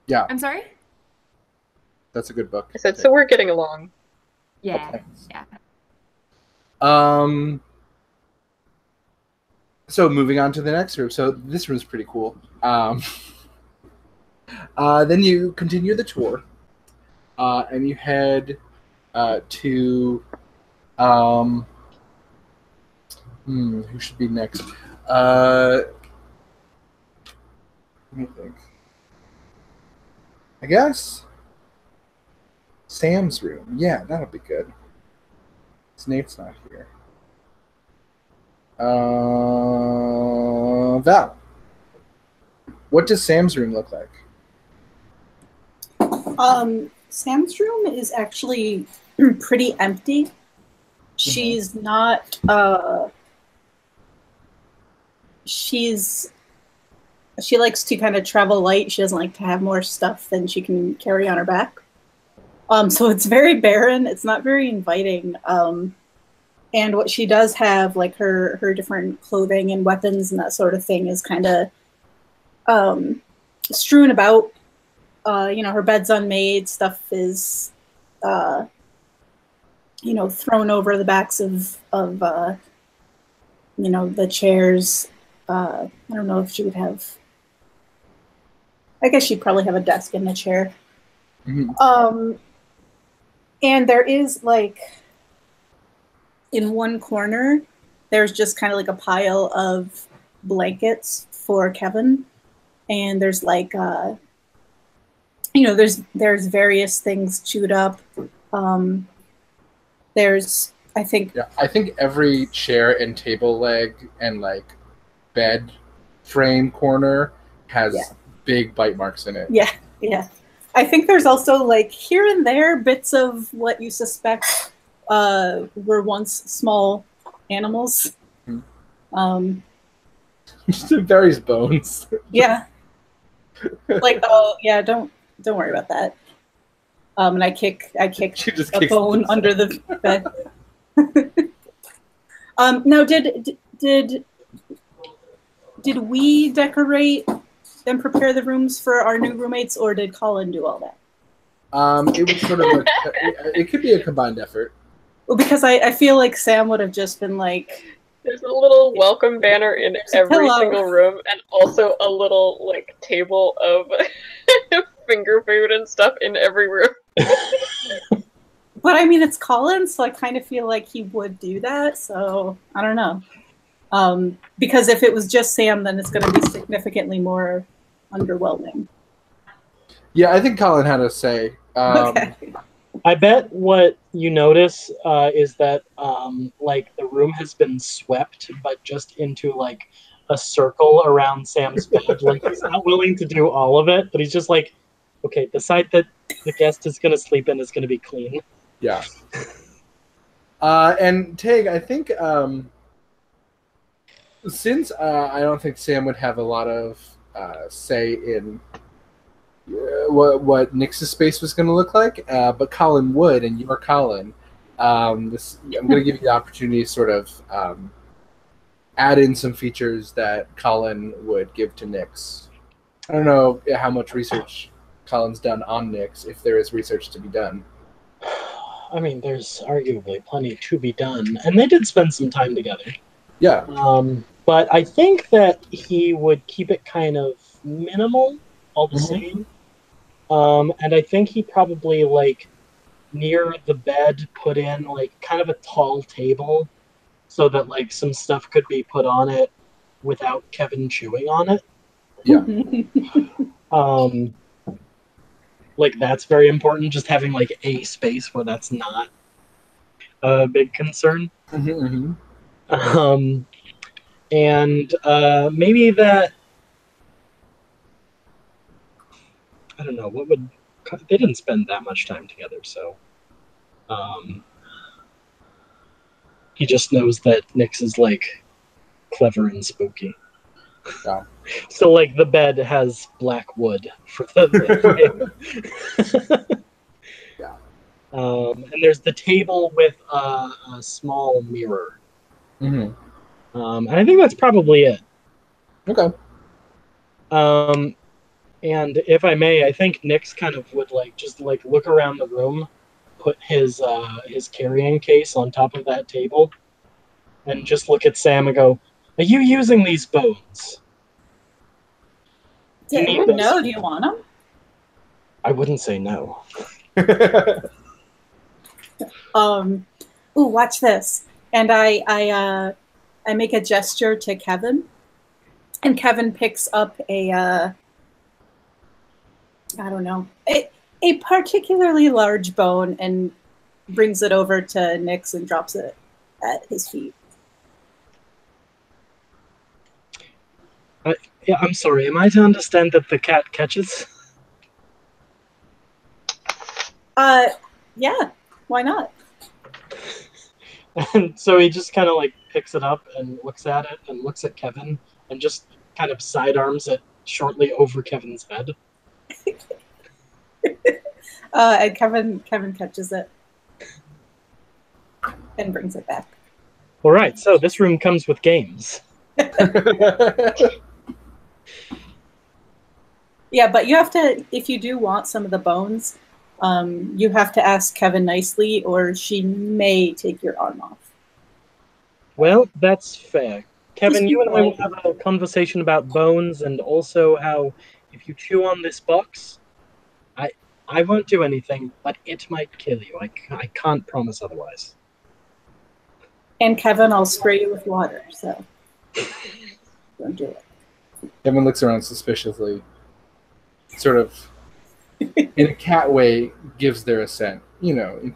S2: Yeah,
S1: I'm sorry?
S2: that's a good book.
S3: I said, so we're getting along.
S1: Yeah.
S2: Okay.
S1: Yeah.
S2: So moving on to the next room. So this room's pretty cool. Then you continue the tour, and you head to who should be next? Let me think. I guess Sam's room. Yeah, that'll be good. Snape's not here. Val, what does Sam's room look like?
S5: Sam's room is actually pretty empty. She's not. She likes to kind of travel light. She doesn't like to have more stuff than she can carry on her back. So it's very barren. It's not very inviting. And what she does have, like her different clothing and weapons and that sort of thing, is kind of strewn about. Her bed's unmade. Stuff is, thrown over the backs of the chairs. I don't know if she would have. I guess she'd probably have a desk and a chair.
S2: Mm-hmm.
S5: And there is like, in one corner, there's just kind of like a pile of blankets for Kevin, and there's like, there's various things chewed up. There's, I think
S2: every chair and table leg and like bed frame corner has big bite marks in it.
S5: Yeah. I think there's also like here and there bits of what you suspect were once small animals.
S2: Just various bones.
S5: Yeah. Like, don't Don't worry about that. And I kick
S2: She just
S5: a
S2: kicks
S5: bone
S2: the-
S5: under the bed. Now, did we decorate and prepare the rooms for our new roommates, or did Colin do all that?
S2: It was sort of it could be a combined effort.
S5: Well, because I feel like Sam would have just been like,
S3: There's a little welcome banner in
S5: There's a
S3: every
S5: pillow.
S3: single room, and also a little like table of finger food and stuff in every room.
S5: but I mean, it's Colin, so I kind of feel like he would do that. So I don't know. Because if it was just Sam, then it's going to be significantly more underwhelming.
S2: Yeah, I think Colin had a say.
S5: Okay.
S4: I bet what you notice is that like the room has been swept, but just into like a circle around Sam's bed. Like he's not willing to do all of it, but he's just like, okay, the side that the guest is going to sleep in is going to be clean.
S2: Yeah. And Tig, I think since I don't think Sam would have a lot of say in what Nyx's space was going to look like, but Colin would, and you're Colin. I'm going to give you the opportunity to sort of add in some features that Colin would give to Nyx. I don't know how much research Colin's done on Nyx, if there is research to be done.
S4: I mean, there's arguably plenty to be done, and they did spend some time together.
S2: Yeah.
S4: But I think that he would keep it kind of minimal, all the same. And I think he probably, like, near the bed put in, like, kind of a tall table so that, like, some stuff could be put on it without Kevin chewing on it.
S2: Yeah.
S4: Like, that's very important, just having, like, a space where that's not a big concern. And maybe that, I don't know, what would, they didn't spend that much time together, so he just knows that Nyx is like clever and spooky.
S2: Yeah.
S4: So like the bed has black wood for the
S2: Yeah.
S4: And there's the table with a small mirror. And I think that's probably it.
S2: Okay.
S4: And if I may, I think Nyx kind of would like just like look around the room, put his carrying case on top of that table, and just look at Sam and go, "Are you using these bones?"
S5: No, do you want them?
S4: I wouldn't say no.
S5: Ooh, watch this. And I make a gesture to Kevin, and Kevin picks up a I don't know, a particularly large bone and brings it over to Nyx and drops it at his feet.
S4: Yeah, I'm sorry. Am I to understand that the cat catches?
S5: Yeah, why not?
S4: And so he just kind of like picks it up and looks at it and looks at Kevin and just kind of sidearms it shortly over Kevin's head.
S5: And Kevin catches it and brings it back.
S4: All right, so this room comes with games.
S5: Yeah, but you have to, if you do want some of the bones, you have to ask Kevin nicely, or she may take your arm off.
S4: Well, that's fair. Kevin, you and I will have a conversation about bones and also how if you chew on this box, I won't do anything, but it might kill you. I can't promise otherwise.
S5: And Kevin, I'll spray you with water, so don't do it.
S2: Kevin looks around suspiciously, sort of, in a cat way, gives their assent. You know,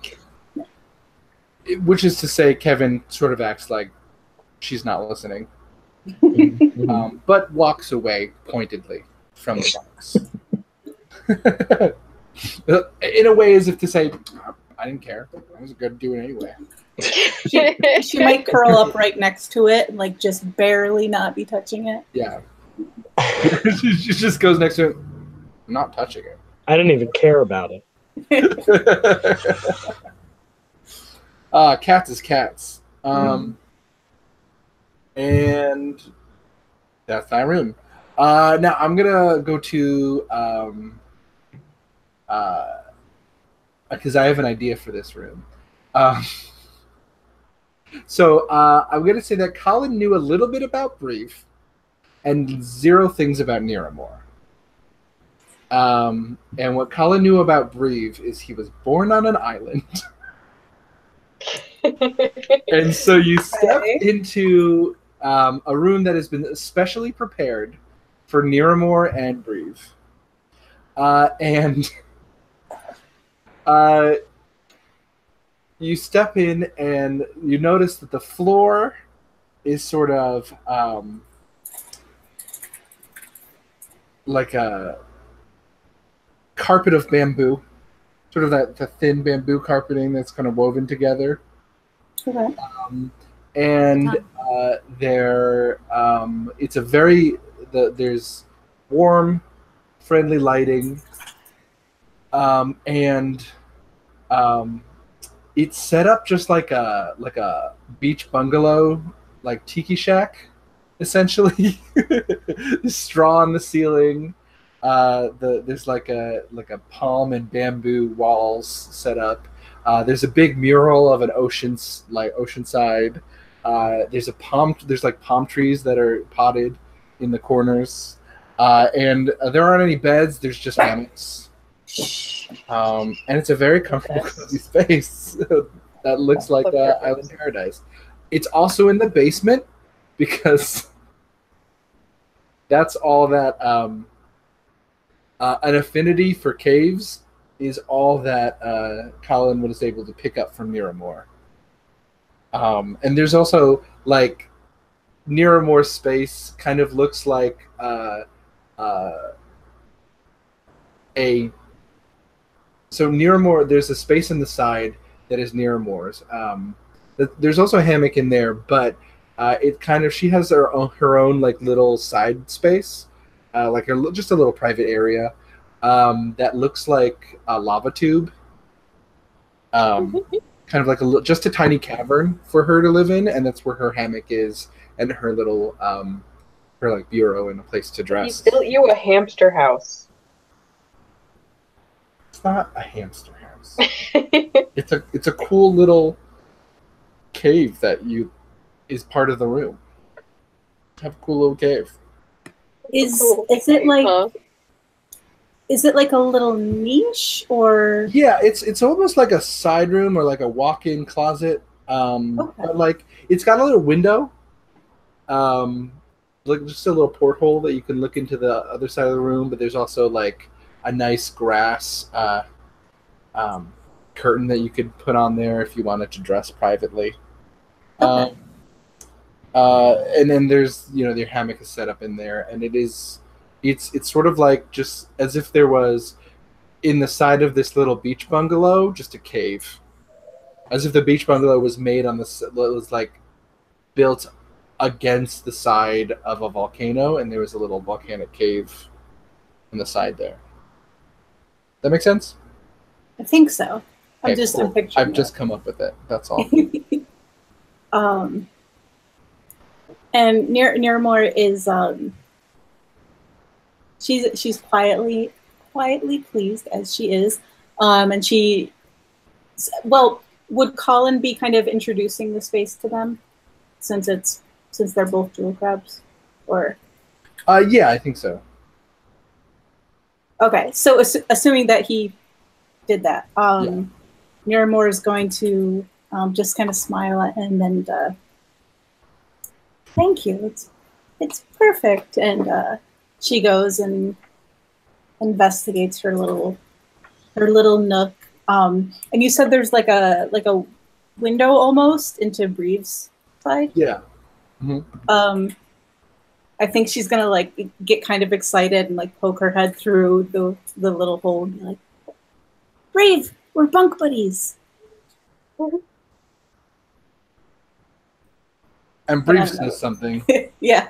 S2: which is to say, Kevin sort of acts like she's not listening, but walks away pointedly from the box. In a way, as if to say, I didn't care. I was good to do it anyway.
S5: She might curl up right next to it and like just barely not be touching it.
S2: Yeah. She just goes next to it. I'm not touching it.
S4: I didn't even care about it.
S2: Cats is cats. And that's my room. Now I'm gonna go to because I have an idea for this room. So I'm gonna say that Colin knew a little bit about Brief and 0 things about Niramore. And what Colin knew about Brief is he was born on an island. And so you step into a room that has been especially prepared for Niramore and Brief. And you step in and you notice that the floor is sort of like a carpet of bamboo, sort of the thin bamboo carpeting that's kind of woven together.
S5: Okay.
S2: And it's a very there's warm, friendly lighting, and it's set up just like a beach bungalow, like tiki shack, essentially. There's straw on the ceiling. There's like a palm and bamboo walls set up. There's a big mural of an oceanside. There's like palm trees that are potted in the corners, and there aren't any beds. There's just hammocks, and it's a very comfortable, cozy space that looks like Island Paradise. It's also in the basement because that's all that an affinity for caves is all that Colin was able to pick up from Niramore. And there's also like Niramore's space kind of looks like so Niramore, there's a space in the side that is Niramore's. There's also a hammock in there, but it kind of, she has her own like little side space, like just a little private area that looks like a lava tube. Kind of like just a tiny cavern for her to live in, and that's where her hammock is, and her little her like bureau and a place to dress.
S3: He built you a hamster house.
S2: It's not a hamster house. It's a cool little cave that is part of the room. Have a cool little cave.
S5: Is it like is it like a little niche or?
S2: Yeah, it's almost like a side room or like a walk-in closet. But like it's got a little window, like just a little porthole that you can look into the other side of the room. But there's also like a nice grass curtain that you could put on there if you wanted to dress privately. And then there's their hammock is set up in there, and it's sort of like just as if there was in the side of this little beach bungalow just a cave, as if the beach bungalow was made on was like built against the side of a volcano, and there was a little volcanic cave on the side there. That make sense?
S5: I think so.
S2: Okay,
S5: I'm
S2: cool.
S5: picturing
S2: I've just come up with it. That's all.
S5: And Niramore is she's quietly pleased as she is, and would Colin be kind of introducing the space to them since they're both jewel crabs, or?
S2: Yeah, I think so.
S5: Okay, so assuming that he did that, Niramore is going to just kind of smile at him and thank you. It's perfect. And she goes and investigates her little nook. And you said there's like a window almost into Breeve's side.
S2: Yeah. Mm-hmm.
S5: I think she's gonna like get kind of excited and like poke her head through the little hole and be like, "Brave, we're bunk buddies."
S2: And Brave says something.
S5: Yeah,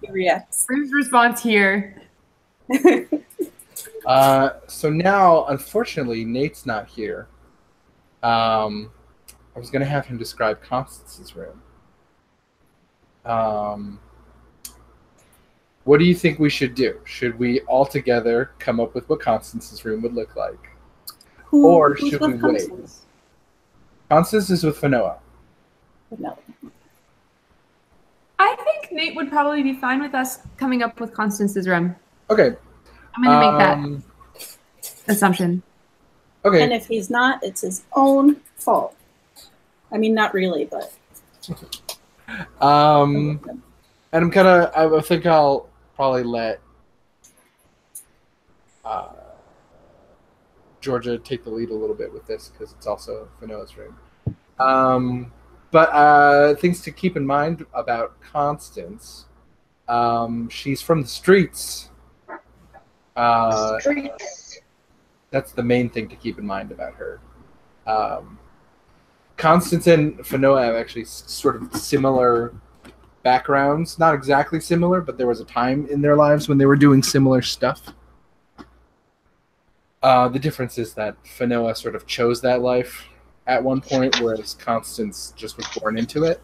S5: he reacts.
S1: Brave's response here.
S2: So now, unfortunately, Nate's not here. I was going to have him describe Constance's room. What do you think we should do? Should we all together come up with what Constance's room would look like? Or
S5: Who's
S2: should
S5: with
S2: we wait?
S5: Constance?
S2: Constance is with Fanoa.
S5: No.
S1: I think Nate would probably be fine with us coming up with Constance's room.
S2: Okay.
S1: I'm going to make that assumption.
S2: Okay.
S5: And if he's not, it's his own fault. I mean, not really, but.
S2: And I'm I think I'll probably let Georgia take the lead a little bit with this because it's also Fanoa's room. But things to keep in mind about Constance. She's from the streets.
S3: Streets.
S2: That's the main thing to keep in mind about her. Constance and Fanoa have actually sort of similar backgrounds. Not exactly similar, but there was a time in their lives when they were doing similar stuff. The difference is that Fanoa sort of chose that life at one point, whereas Constance just was born into it.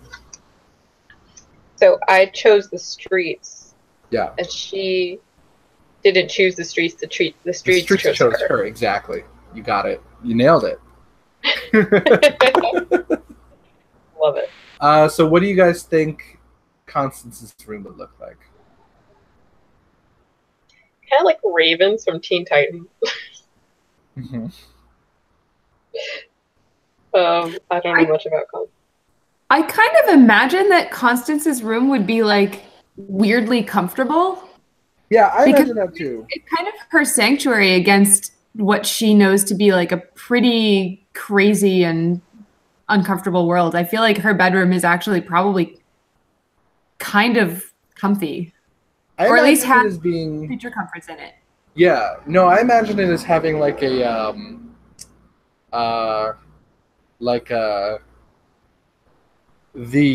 S3: So I chose the streets.
S2: Yeah.
S3: And she didn't choose the streets. The streets chose her.
S2: Exactly. You got it. You nailed it.
S3: Love it.
S2: So what do you guys think Constance's room would look like?
S3: Kind of like Ravens from Teen Titans.
S2: Mm-hmm.
S3: I don't know much about Constance.
S1: I kind of imagine that Constance's room would be like weirdly comfortable.
S2: Yeah, I
S1: Because
S2: imagine that too.
S1: It's kind of her sanctuary against what she knows to be like a pretty crazy and uncomfortable world. I feel like her bedroom is actually probably kind of comfy. Or at least
S2: imagine it
S1: has
S2: as being
S1: creature comforts in it.
S2: Yeah, no, I imagine it as having like the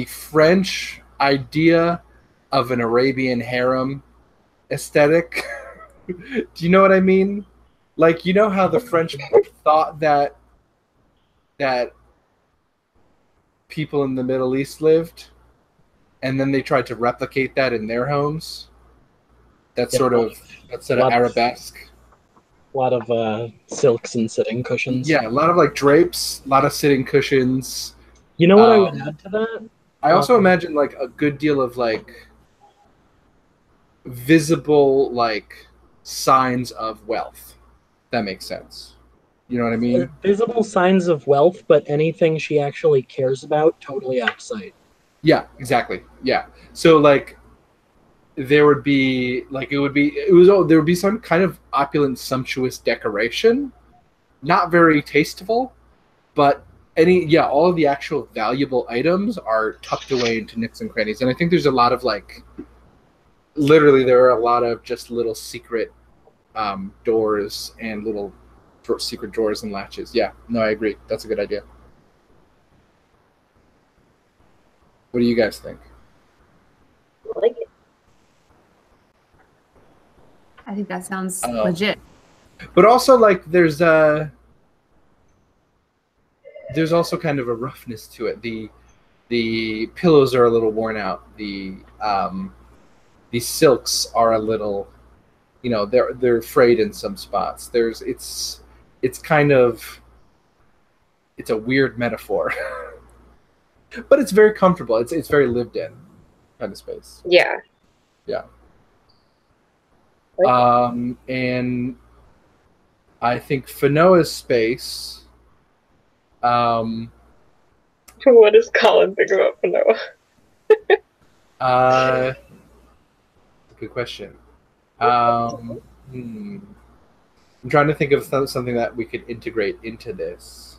S2: French idea of an Arabian harem aesthetic. Do you know what I mean? Like, you know how the French thought that people in the Middle East lived, and then they tried to replicate that in their homes? That's sort of arabesque.
S4: A lot of silks and sitting cushions.
S2: Yeah, a lot of like drapes, a lot of sitting cushions.
S4: You know what I would add to that?
S2: I also imagine like a good deal of like visible like signs of wealth. That makes sense. You know what I mean?
S4: Visible signs of wealth, but anything she actually cares about, totally out of sight.
S2: Yeah, exactly. Yeah. So like there would be like there would be some kind of opulent, sumptuous decoration. Not very tasteful, but all of the actual valuable items are tucked away into nooks and crannies. And I think there's a lot of like literally there are a lot of just little secret doors and little secret drawers and latches. Yeah, no, I agree. That's a good idea. What do you guys think?
S3: I like it.
S1: I think that sounds legit.
S2: But also, like, there's also kind of a roughness to it. The pillows are a little worn out. The silks are a little, they're frayed in some spots. It's a weird metaphor, but it's very comfortable. It's very lived in kind of space.
S3: Yeah.
S2: Yeah. And I think Fanoa's space.
S3: What does Colin think about Fanoa?
S2: Good question. I'm trying to think of something that we could integrate into this.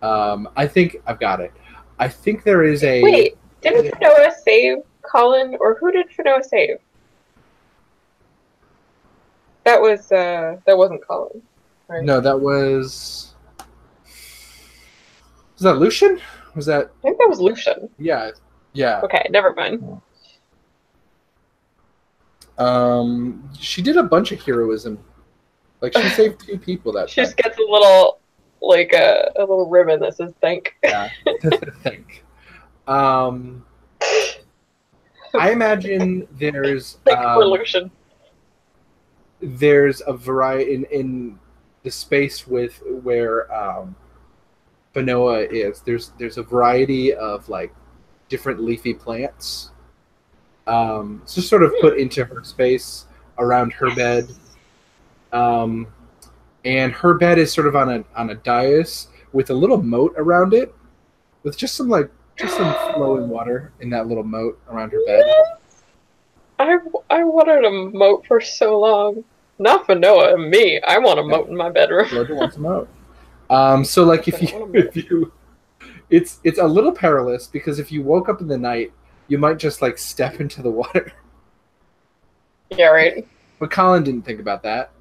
S2: I think I've got it. I think there is a.
S3: Wait, didn't Fanoa save Colin, or who did Fanoa save? That wasn't Colin. Right?
S2: No, that was. Was that Lucian? Was that?
S3: I think that was Lucian.
S2: Yeah.
S3: Okay, never mind.
S2: She did a bunch of heroism Like she saved 2 people that
S3: She
S2: time.
S3: just gets a little, like a little ribbon that says thank.
S2: Yeah. Think. I imagine there's
S3: Thank for Lucian.
S2: there's a variety in the space with where Fanoa is. There's a variety of like different leafy plants. It's just sort of put into her space around her bed. And her bed is sort of on a dais with a little moat around it, with just some flowing water in that little moat around her bed.
S3: I wanted a moat for so long. Not for Noah and me. I want a moat in my bedroom.
S2: Georgia wants a moat. So like if you it's a little perilous because if you woke up in the night, you might just like step into the water.
S3: Yeah, right.
S2: But Colin didn't think about that.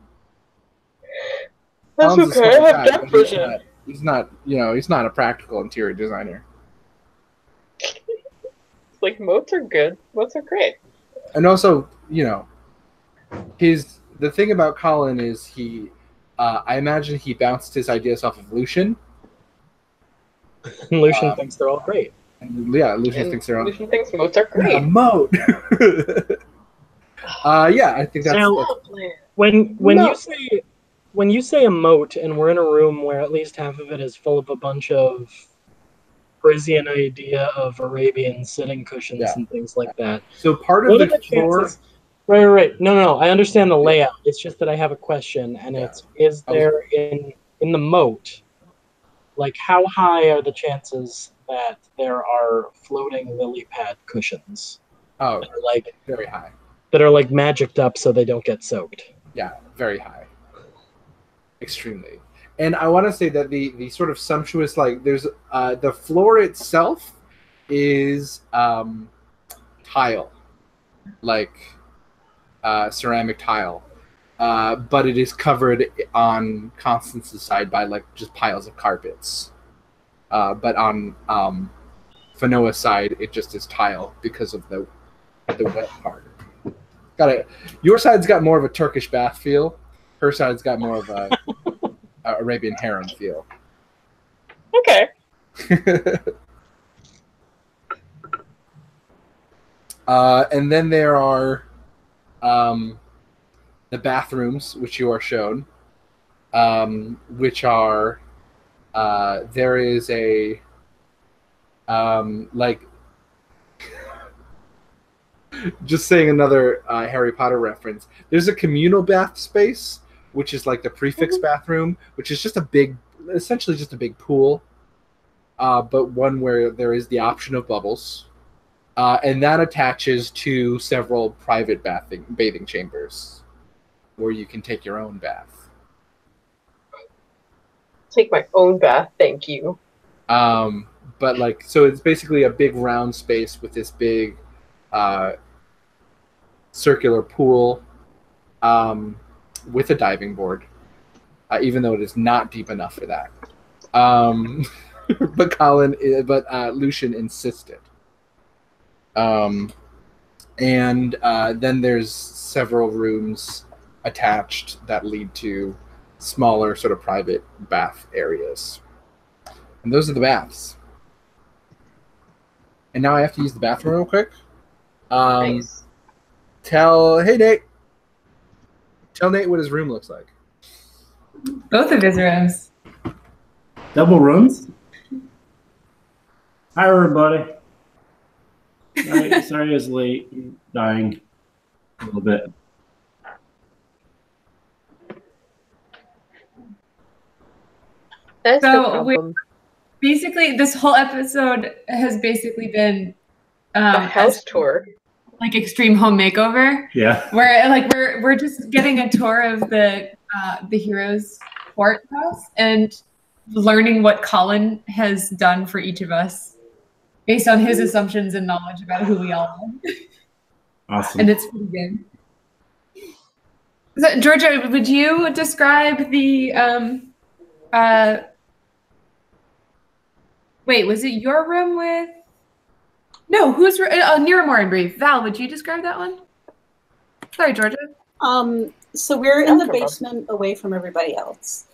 S3: That's
S2: Colin's a
S3: okay. I
S2: smart
S3: have
S2: guy,
S3: depth
S2: but he's
S3: vision.
S2: not, he's not a practical interior designer.
S3: Like moats are good. Moats are great.
S2: And also, the thing about Colin is he, I imagine he bounced his ideas off of Lucian.
S4: And Lucian thinks they're all great.
S2: And, yeah, Lucian thinks they're all.
S3: Lucian thinks moats are great.
S2: A moat. Yeah, I think that's.
S4: Now, when you say a moat, and we're in a room where at least half of it is full of a bunch of Parisian idea of Arabian sitting cushions and things like that.
S2: So part of the floor.
S4: Chances? Right. No. I understand the layout. It's just that I have a question, and is there in the moat, like how high are the chances that there are floating lily pad cushions?
S2: Oh,
S4: that are like
S2: very high.
S4: That are like magicked up so they don't get soaked.
S2: Yeah, very high. Extremely. And I want to say that the sort of sumptuous, like, there's the floor itself is tile, like ceramic tile, but it is covered on Constance's side by like just piles of carpets. But on Fanoa's side, it just is tile because of the wet part. Your side's got more of a Turkish bath feel. Her side's got more of a Arabian harem feel.
S3: Okay.
S2: And then there are the bathrooms, which you are shown, which are there is a like just saying another Harry Potter reference. There's a communal bath space, which is like the prefix bathroom, which is just essentially just a big pool, but one where there is the option of bubbles, and that attaches to several private bathing chambers, where you can take your own bath.
S3: Take my own bath, thank you.
S2: But like, so it's basically a big round space with this big circular pool with a diving board, even though it is not deep enough for that. But Lucian insisted. And then there's several rooms attached that lead to smaller sort of private bath areas. And those are the baths. And now I have to use the bathroom real quick.
S3: Nice.
S2: Hey Nate. Tell Nate what his room looks like.
S1: Both of his rooms.
S6: Double rooms? Hi everybody. Sorry I was late. I'm dying a little bit.
S3: That's
S1: So basically, this whole episode has basically been
S3: a house tour,
S1: like extreme home makeover.
S6: Yeah.
S1: Where like we're just getting a tour of the hero's court house and learning what Colin has done for each of us based on his assumptions and knowledge about who we all are.
S6: Awesome.
S1: And it's pretty good. So, Georgia, would you describe the wait, was it your room with? No, who's Nearmore and Brief? Val, would you describe that one? Sorry, Georgia.
S5: So we're in the
S3: Gotcha.
S5: basement away from everybody else.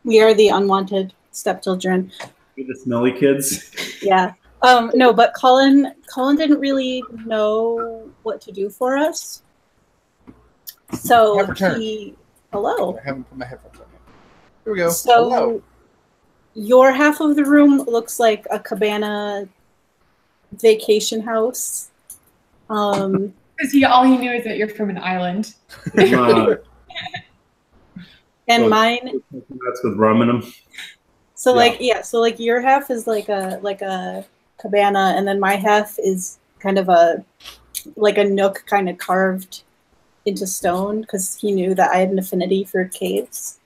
S5: We are the unwanted stepchildren.
S6: We're the smelly kids.
S5: Yeah. No, but Colin didn't really know what to do for us. So
S2: Have returned.
S5: hello.
S2: I haven't put my headphones on yet. Here we go.
S5: So
S2: Hello.
S5: your half of the room looks like a cabana vacation house.
S1: Because all he knew is that you're from an island.
S5: And
S6: Well,
S5: mine.
S6: That's with rum in them.
S5: So
S2: Yeah.
S5: so your half is like a cabana, and then my half is kind of a nook kind of carved into stone because he knew that I had an affinity for caves.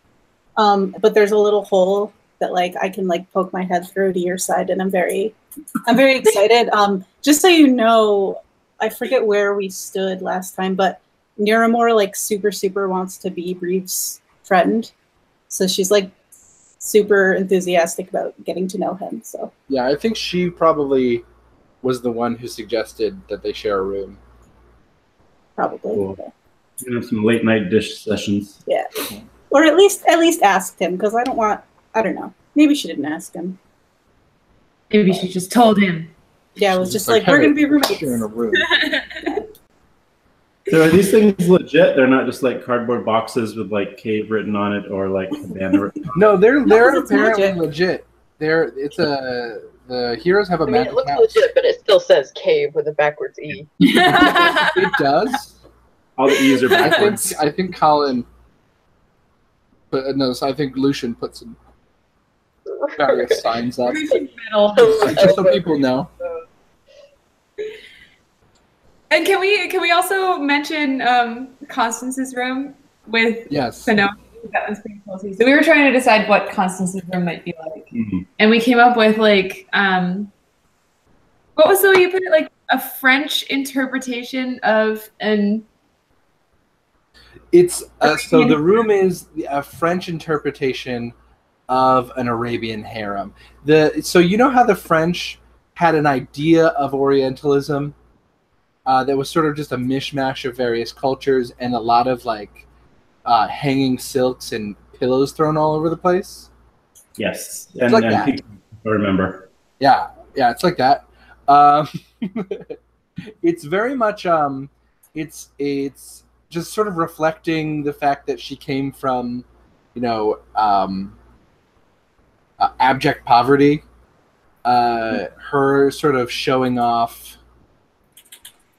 S5: But there's a little hole that I can poke my head through to your side, and I'm very excited. Just so you know, I forget where we stood last time, but Niramore super wants to be Breeve's friend, so she's super enthusiastic about getting to know him. So
S2: Yeah, I think she probably was the one who suggested that they share a room.
S5: probably,
S6: Cool. We're gonna have some late night dish sessions.
S5: yeah, or at least asked him because I don't know. Maybe she didn't ask him.
S1: Maybe she just told him.
S5: Yeah, it was
S2: She's
S5: just
S2: like,
S5: we're
S2: "Hey,
S5: gonna be roommates.
S2: Sharing a room.
S6: So are these things legit? They're not just cardboard boxes with cave written on it or cabana written on
S2: No, they're
S5: it's
S2: apparently legit. The heroes have a
S3: I mean,
S2: magic
S3: it looks
S2: house.
S3: legit, but it still says cave with a backwards E.
S2: It does.
S6: all the E's are backwards.
S2: I think Colin, but no, so I think Lucian put some various signs up, just so people know.
S1: And can we also mention Constance's room with
S2: Yes.
S1: Fino? That was pretty cool too. So we were trying to decide what Constance's room might be like,
S6: Mhm.
S1: and we came up with what was the way you put it? A French interpretation of an.
S2: It's so the room is a French interpretation of an Arabian harem. So you know how the French had an idea of Orientalism that was sort of just a mishmash of various cultures and a lot of hanging silks and pillows thrown all over the place.
S6: Yes,
S2: It's like
S6: and
S2: that.
S6: I remember.
S2: Yeah, it's like that. It's very much it's just sort of reflecting the fact that she came from, abject poverty. Her sort of showing off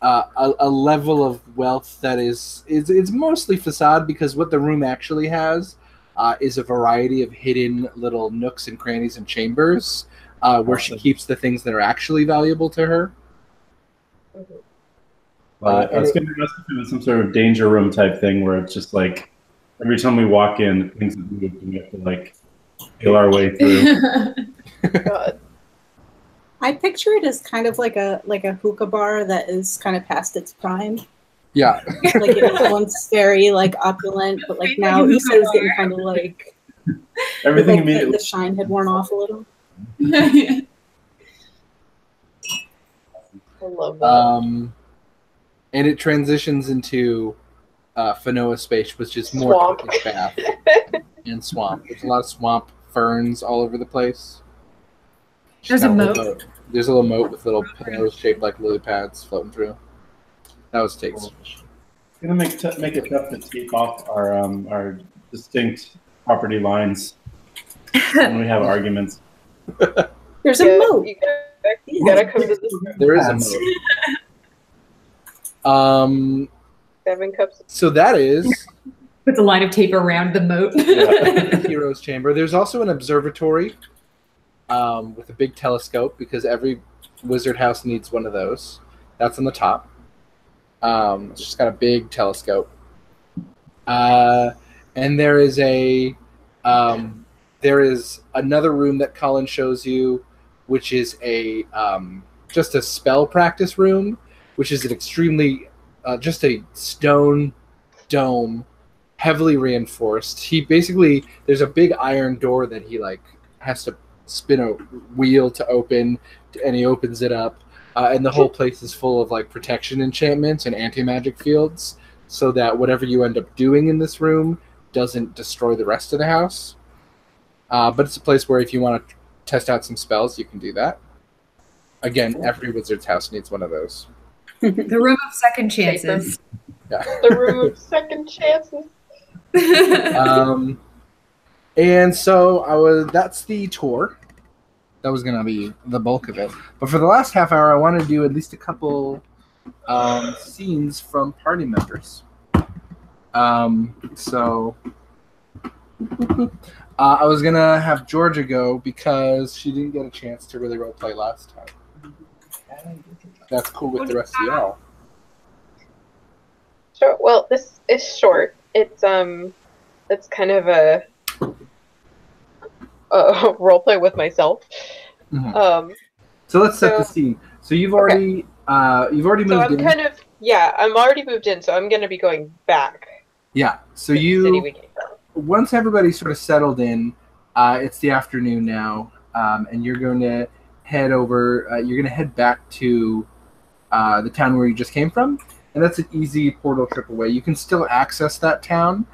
S2: a level of wealth that is mostly facade, because what the room actually has is a variety of hidden little nooks and crannies and chambers where she keeps the things that are actually valuable to her.
S6: I was going to ask if it was some sort of danger room type thing where it's just every time we walk in, things that move, and we have to feel our way through.
S3: God.
S5: I picture it as kind of like a hookah bar that is kind of past its prime.
S2: Yeah.
S5: It was once very opulent, but now Issa is getting kind of
S6: Everything
S5: the
S6: immediately.
S5: shine had worn off a little.
S3: I love that.
S2: And it transitions into Fanoa space, which is more
S3: Swamp.
S2: Turkish bath and swamp. There's a lot of swamp ferns all over the place.
S1: There's a moat.
S2: There's a little moat with little pillows shaped like lily pads floating through. That was tasty.
S6: It's gonna make it tough to take off our distinct property lines when we have arguments.
S5: There's a
S3: Yeah,
S5: moat.
S3: you gotta come to this
S2: There is a moat.
S3: 7 cups.
S2: So that is
S1: Puts a line of tape around the moat.
S2: the hero's chamber. There's also an observatory with a big telescope, because every wizard house needs one of those. That's on the top. It's just got a big telescope. And there is another room that Colin shows you, which is just a spell practice room, which is an extremely just a stone dome, heavily reinforced. There's a big iron door that he has to spin a wheel to open, and he opens it up, and the whole place is full of protection enchantments and anti-magic fields. so that whatever you end up doing in this room doesn't destroy the rest of the house. But it's a place where if you want to test out some spells, you can do that. Again, every wizard's house needs one of those.
S1: The room of second chances.
S2: Yeah.
S3: The room of second chances.
S2: And so that's the tour. That was going to be the bulk of it. But for the last half hour, I want to do at least a couple scenes from party members. So I was going to have Georgia go because she didn't get a chance to really roleplay last time. That's cool with the rest of y'all.
S3: Sure. Well, this is short. It's kind of a roleplay with myself.
S2: Mm-hmm. So let's set the scene. So you've already moved in.
S3: I'm already moved in, so I'm going to be going back.
S2: Yeah. So once everybody's sort of settled in, it's the afternoon now, and you're going to head over. You're going to head back to the town where you just came from, and that's an easy portal trip away. You can still access that town.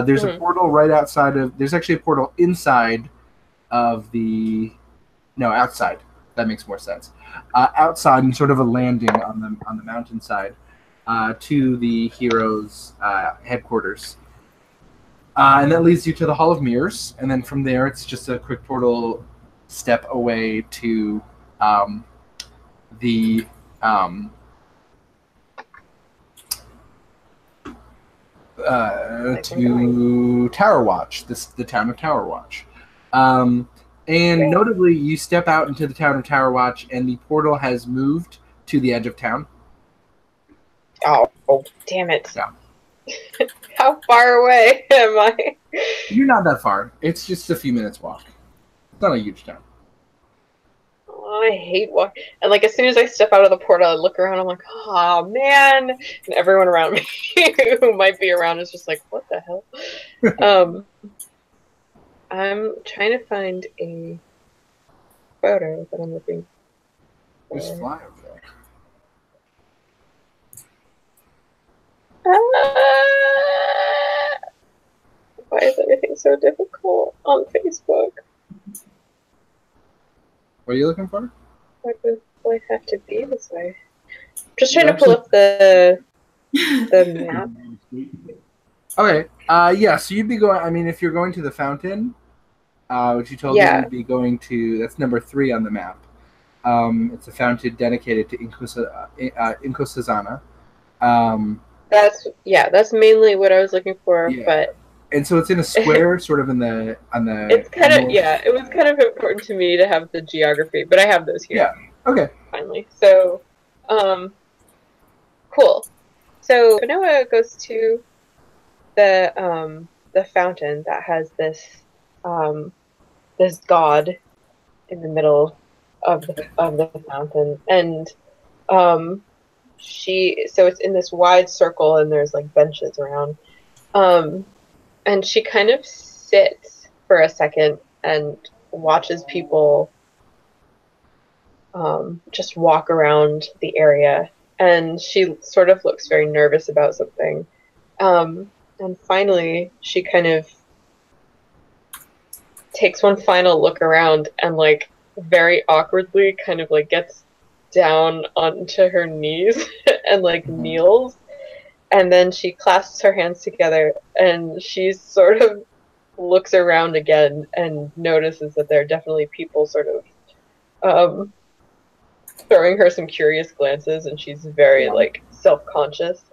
S2: There's a portal right outside of. There's actually a portal inside of the. No, outside. That makes more sense. Outside, and sort of a landing on the mountainside to the heroes' headquarters. And that leads you to the Hall of Mirrors, and then from there it's just a quick portal step away to to Tower Watch, the town of Tower Watch. And notably, you step out into the town of Tower Watch, and the portal has moved to the edge of town.
S3: Oh damn it.
S2: Yeah.
S3: How far away am I?
S2: You're not that far. It's just a few minutes walk. It's not a huge town.
S3: Oh, I hate walking. And like as soon as I step out of the portal, I look around, I'm like, oh man. And everyone around me who might be around is just like, what the hell? I'm trying to find a photo that I'm looking for.
S2: Just fly over there.
S3: Why is everything so difficult on Facebook?
S2: What are you looking for?
S3: Why does life have to be this way? I'm just trying to pull up the map.
S2: Okay. Yeah, so you'd be going, I mean, if you're going to the fountain, which you told me you'd be going to, that's number 3 on the map. It's a fountain dedicated to Inkosazana.
S3: That's mainly what I was looking for, but...
S2: And so it's in a square, sort of on the...
S3: It's kind of, it was kind of important to me to have the geography, but I have those here.
S2: Yeah, okay.
S3: Finally. So, cool. So, Noah goes to the fountain that has this, this god in the middle of the fountain, and, so it's in this wide circle, and there's, like, benches around, and she kind of sits for a second and watches people just walk around the area. And she sort of looks very nervous about something. And finally, she kind of takes one final look around and, like, very awkwardly kind of, like, gets down onto her knees and, like, kneels. And then she clasps her hands together, and she sort of looks around again and notices that there are definitely people sort of throwing her some curious glances, and she's very, like, self-conscious.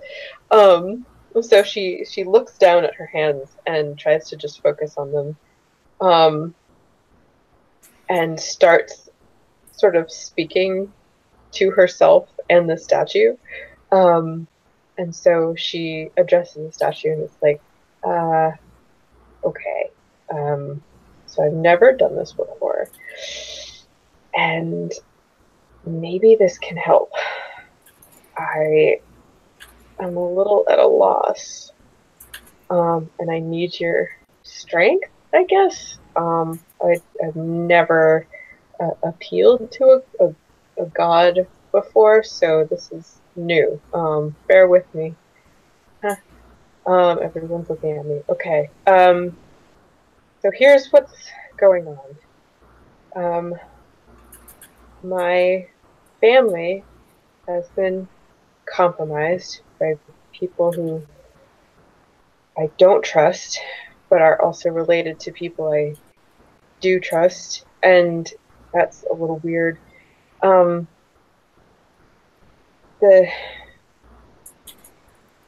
S3: So she looks down at her hands and tries to just focus on them, and starts sort of speaking to herself and the statue. And so she addresses the statue and it's like, okay, so I've never done this before, and maybe this can help. I am a little at a loss, and I need your strength, I guess. I've never appealed to a god before, so this is new. Bear with me. Huh. Everyone's looking at me. Okay. So here's what's going on. My family has been compromised by people who I don't trust, but are also related to people I do trust, and that's a little weird. Um,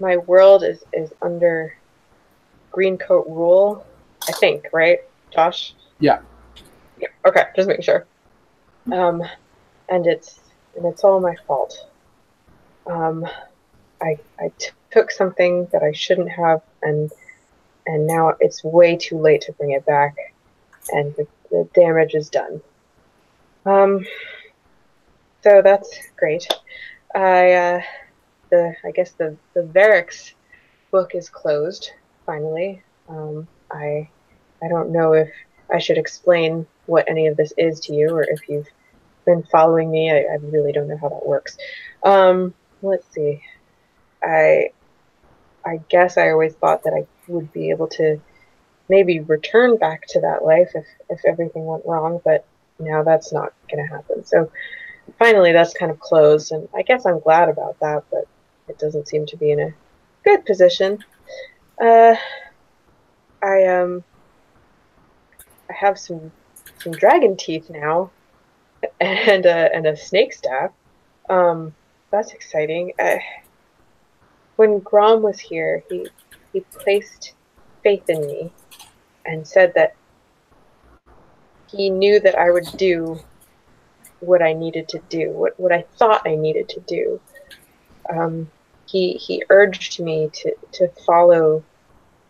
S3: my world is under Greencoat rule, I think, right, Josh?
S2: Yeah.
S3: Yeah. Okay, just making sure. And it's all my fault. I took something that I shouldn't have, and now it's way too late to bring it back, and the damage is done. So that's great. I guess the Varix book is closed finally. I don't know if I should explain what any of this is to you, or if you've been following me. I really don't know how that works. Let's see. I guess I always thought that I would be able to maybe return back to that life if everything went wrong, but now that's not going to happen. So finally, that's kind of closed, and I guess I'm glad about that, but it doesn't seem to be in a good position. I have some dragon teeth now, and a snake staff. That's exciting. When Grom was here, he placed faith in me and said that he knew that I would do what I needed to do, what I thought I needed to do. He urged me to follow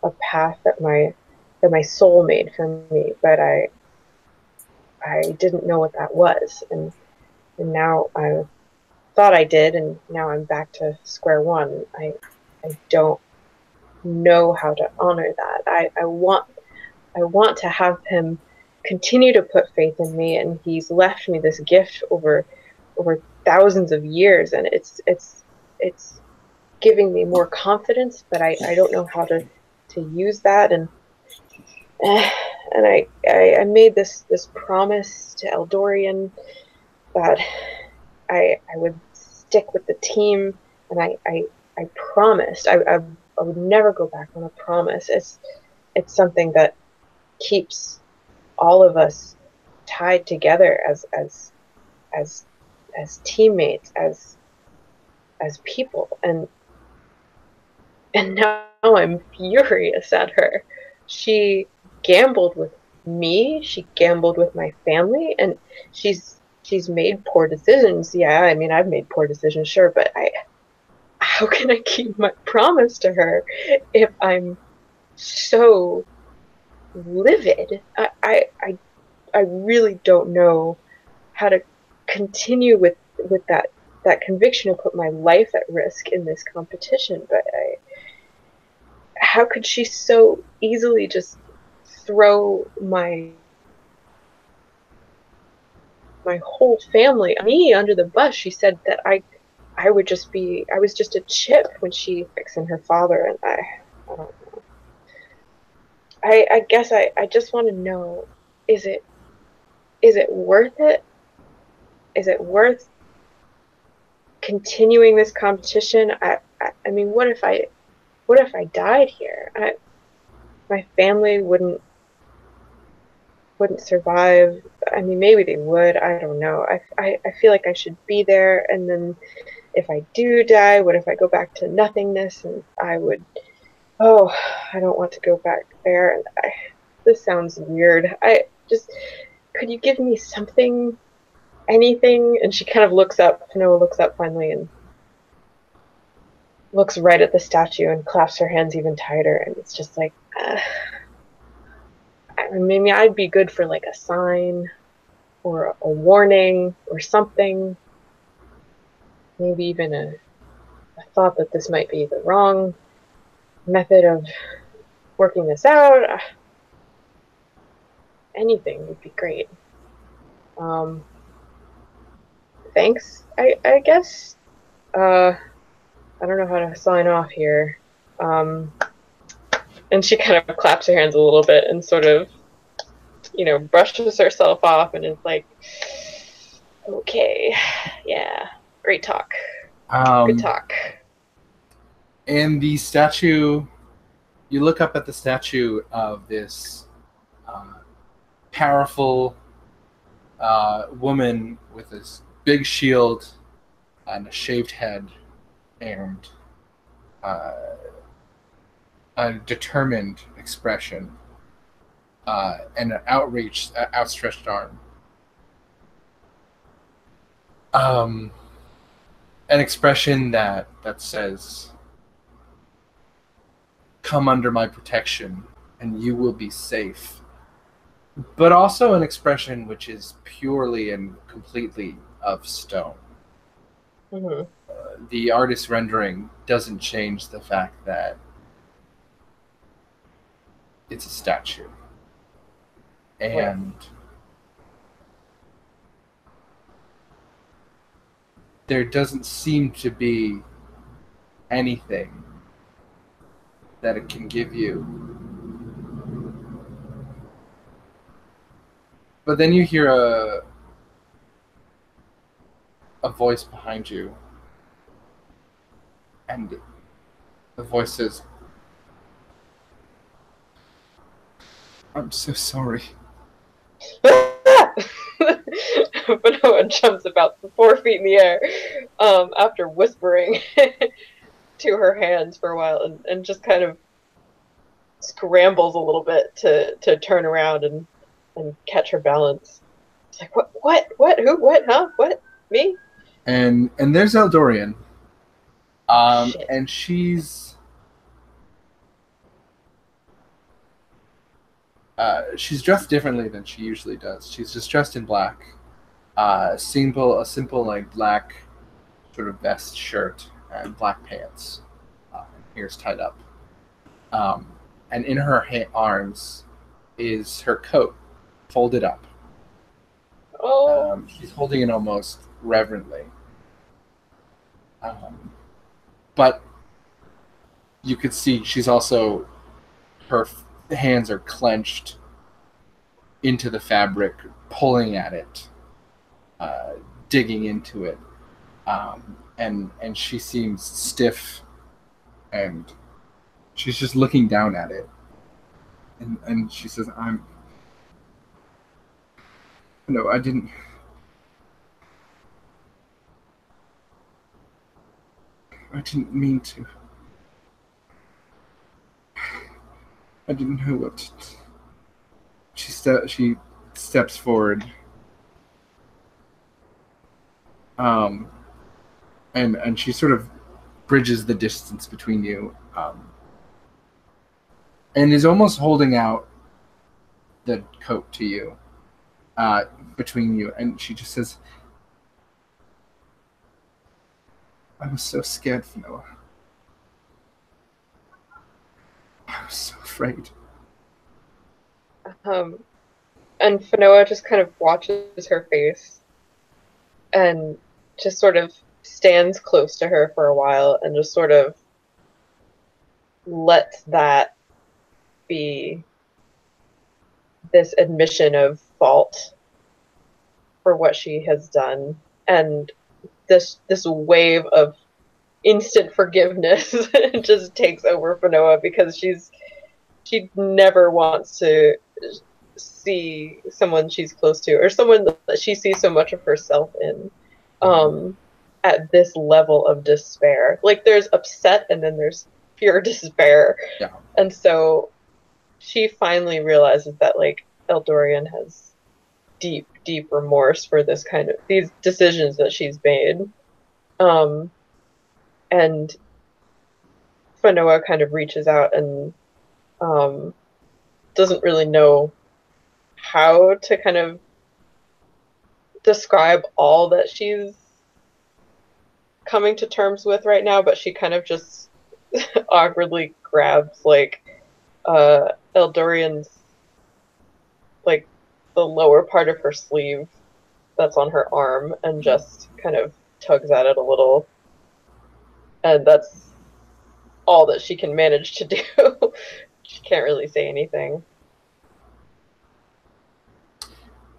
S3: a path that my soul made for me, but I didn't know what that was, and now I thought I did, and now I'm back to square one. I don't know how to honor that. I want to have him continue to put faith in me, and he's left me this gift over thousands of years, and it's giving me more confidence, but I don't know how to use that, and I made this promise to Eldorian that I would stick with the team, and I promised I would never go back on a promise. It's something that keeps all of us tied together as teammates, as people, and now I'm furious at her. She gambled with me, she gambled with my family, and she's made poor decisions. Yeah, I mean, I've made poor decisions, sure, but how can I keep my promise to her if I'm so livid? I really don't know how to continue with that conviction and put my life at risk in this competition, but how could she so easily just throw my whole family, me, under the bus? She said that I was just a chip when she and her father, and I don't know. I guess I just want to know, is it worth it? Is it worth continuing this competition? I mean, what if I died here? My family wouldn't survive. I mean, maybe they would. I don't know. I feel like I should be there, and then if I do die, what if I go back to nothingness? And I would. Oh, I don't want to go back there. And this sounds weird. Could you give me something, anything? And she kind of looks up. Noah looks up finally and looks right at the statue and claps her hands even tighter. And it's just like, maybe I'd be good for like a sign or a warning or something. Maybe even a thought that this might be the wrong method of working this out. Anything would be great. Thanks, I guess. I don't know how to sign off here. And she kind of claps her hands a little bit and sort of, brushes herself off and is like, okay, yeah, great talk. Good talk.
S2: And the statue, you look up at the statue of this powerful woman with this big shield and a shaved head and a determined expression and an outstretched arm. An expression that says, "Come under my protection and you will be safe." But also an expression which is purely and completely of stone.
S3: Mm-hmm.
S2: The artist's rendering doesn't change the fact that it's a statue. And there doesn't seem to be anything that it can give you. But then you hear a voice behind you, and the voice says, "I'm so sorry."
S3: Fanoa jumps about 4 feet in the air after whispering to her hands for a while and just kind of scrambles a little bit to turn around and catch her balance. It's like, what, who, what, huh, what, me?
S2: And there's Eldorian. And she's dressed differently than she usually does. She's just dressed in black. A simple like black sort of vest shirt and black pants. Ears tied up. And in her arms is her coat, folded up.
S3: Oh.
S2: She's holding it almost reverently. But you could see she's also, her hands are clenched into the fabric, pulling at it, digging into it. And she seems stiff, and she's just looking down at it. And she says, "No, I didn't mean to. I didn't know what." She steps forward. And she sort of bridges the distance between you. And is almost holding out the coat to you, between you, and she just says, "I was so scared, Fanoa. I was so afraid."
S3: And Fanoa just kind of watches her face and just sort of stands close to her for a while and just sort of lets that be this admission of fault for what she has done, and this wave of instant forgiveness just takes over Fanoa, because she never wants to see someone she's close to, or someone that she sees so much of herself in, at this level of despair. Like, there's upset and then there's pure despair.
S2: Yeah.
S3: And so she finally realizes that, like, Eldorian has deep, deep remorse for these decisions that she's made. And Fanoa kind of reaches out and doesn't really know how to kind of describe all that she's coming to terms with right now, but she kind of just awkwardly grabs, like, Eldorian's, like, the lower part of her sleeve that's on her arm and just kind of tugs at it a little. And that's all that she can manage to do. She can't really say anything.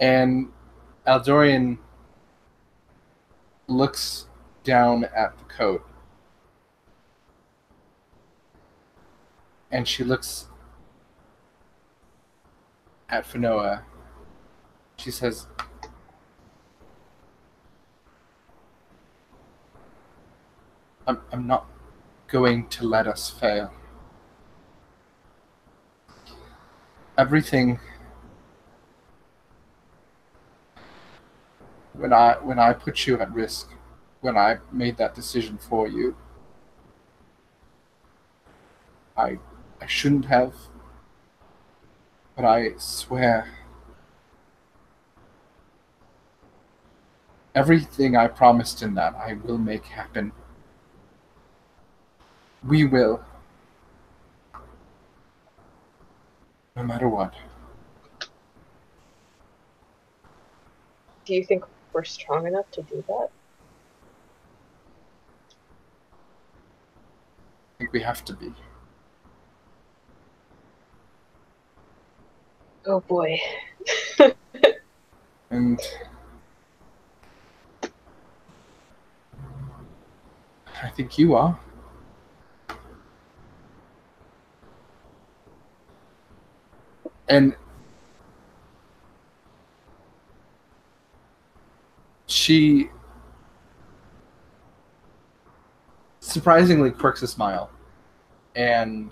S2: And Eldorian looks down at the coat. And she looks at Finoa. She says, I'm not going to let us fail. Everything when I put you at risk, when I made that decision for you, I shouldn't have, but I swear everything I promised in that I will make happen. We will. No matter what.
S3: Do you think we're strong enough to do that?
S2: I think we have to be.
S3: Oh boy.
S2: And I think you are. And she surprisingly quirks a smile. And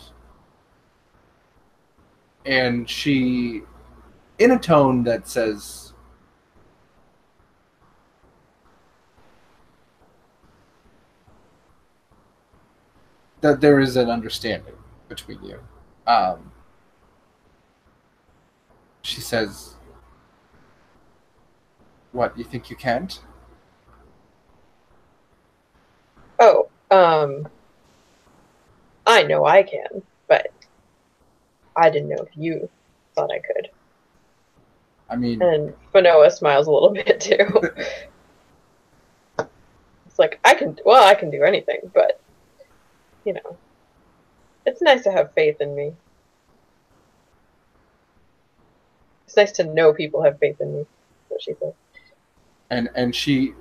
S2: she, in a tone that says, that there is an understanding between you. She says, what, you think you can't?
S3: Oh, I know I can, but I didn't know if you thought I could.
S2: I mean...
S3: And Finoa smiles a little bit, too. It's like, I can do anything, but, you know, it's nice to have faith in me. It's nice to know people have faith in me, that's what she said.
S2: And she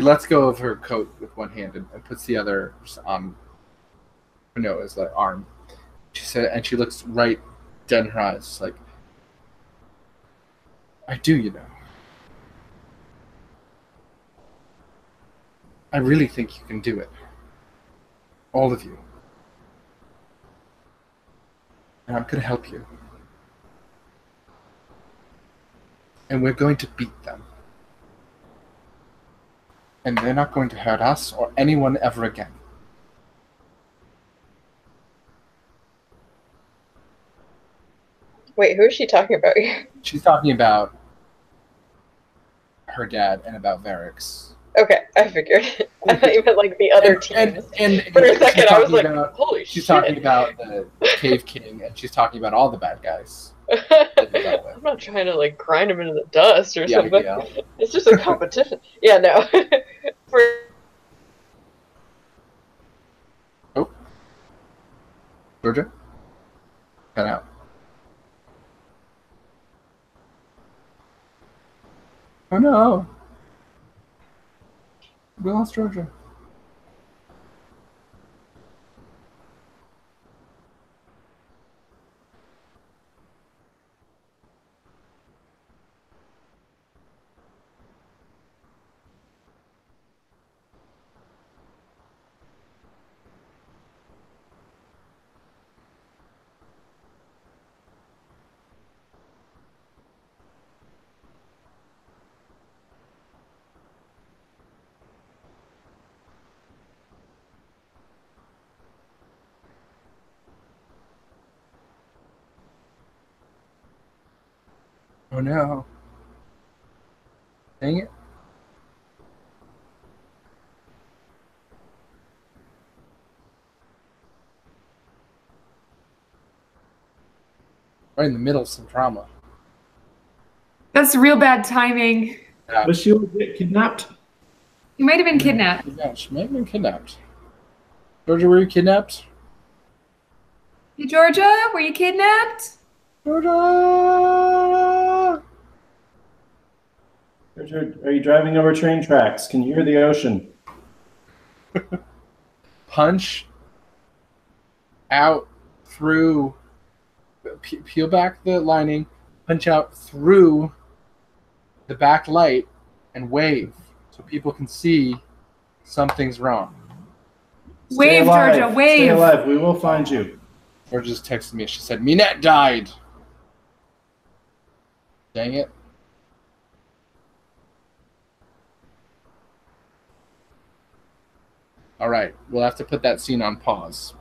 S2: lets go of her coat with one hand and puts the other on Finoa's arm. She said, and she looks right dead in her eyes, like, I do, you know. I really think you can do it. All of you. And I'm going to help you. And we're going to beat them. And they're not going to hurt us or anyone ever again.
S3: Wait, who is she talking about here?
S2: She's talking about her dad and about Varix.
S3: Okay, I figured. I thought you meant like the other teams.
S2: And
S3: for a second, I was like, holy shit.
S2: She's talking about the Cave King, and she's talking about all the bad guys.
S3: I'm not trying to like grind them into the dust or something.
S2: Yeah.
S3: It's just a competition. Yeah, no.
S2: Oh. Georgia? Cut out. Oh no. We lost Georgia. Oh no. Dang it. Right in the middle of some drama.
S1: That's real bad timing.
S6: Was she get kidnapped?
S1: He might have been kidnapped.
S2: Yeah, she may have been kidnapped. Georgia, were you kidnapped?
S1: Hey, Georgia, were you kidnapped?
S2: Georgia!
S6: Richard, are you driving over train tracks? Can you hear the ocean?
S2: Punch out through, peel back the lining, punch out through the back light, and wave so people can see something's wrong.
S6: Stay
S1: Wave,
S6: alive.
S1: Georgia, wave.
S6: Stay alive. We will find you.
S2: Georgia just texted me. She said, Minette died. Dang it. All right, we'll have to put that scene on pause.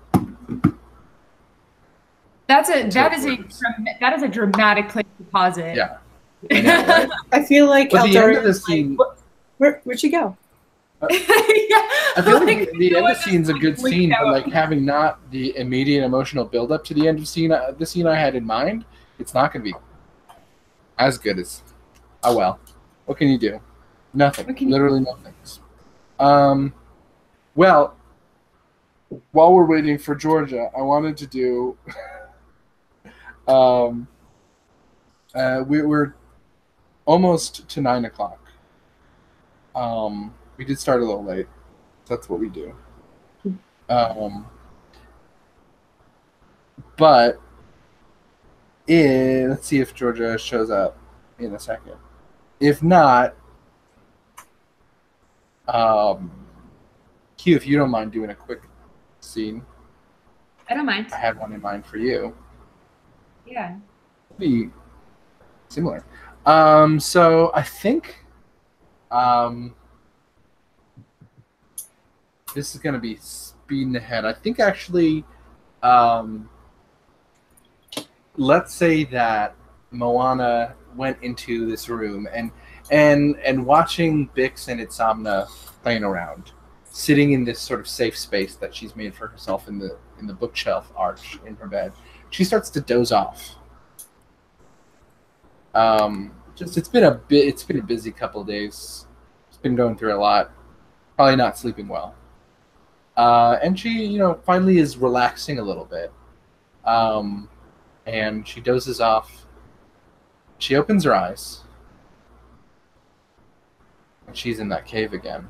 S1: That is a dramatic place to pause it.
S2: Yeah. I know, right?
S5: I feel like
S2: But the end
S5: Eldora
S2: of the
S5: is like,
S2: scene,
S5: where'd she go?
S1: Yeah.
S2: I feel like the end of the scene's a good
S1: freaked
S2: scene, but
S1: out.
S2: like having not the immediate emotional build-up to the end of the scene I had in mind, it's not going to be as good as. Oh well, what can you do? Nothing.
S1: What can you
S2: Literally nothing. Well, while we're waiting for Georgia, I wanted to do. We're almost to 9 o'clock. We did start a little late. That's what we do. But let's see if Georgia shows up in a second. If not, Q, if you don't mind doing a quick scene.
S1: I don't mind.
S2: I had one in mind for you.
S1: Yeah.
S2: It'll be similar. So I think this is going to be speeding ahead. I think actually, let's say that Moana went into this room and watching Bix and Itzamna playing around, sitting in this sort of safe space that she's made for herself in the bookshelf arch in her bed. She starts to doze off. It's been a busy couple of days. She's been going through a lot. Probably not sleeping well. And she, finally is relaxing a little bit. And she dozes off. She opens her eyes. And she's in that cave again.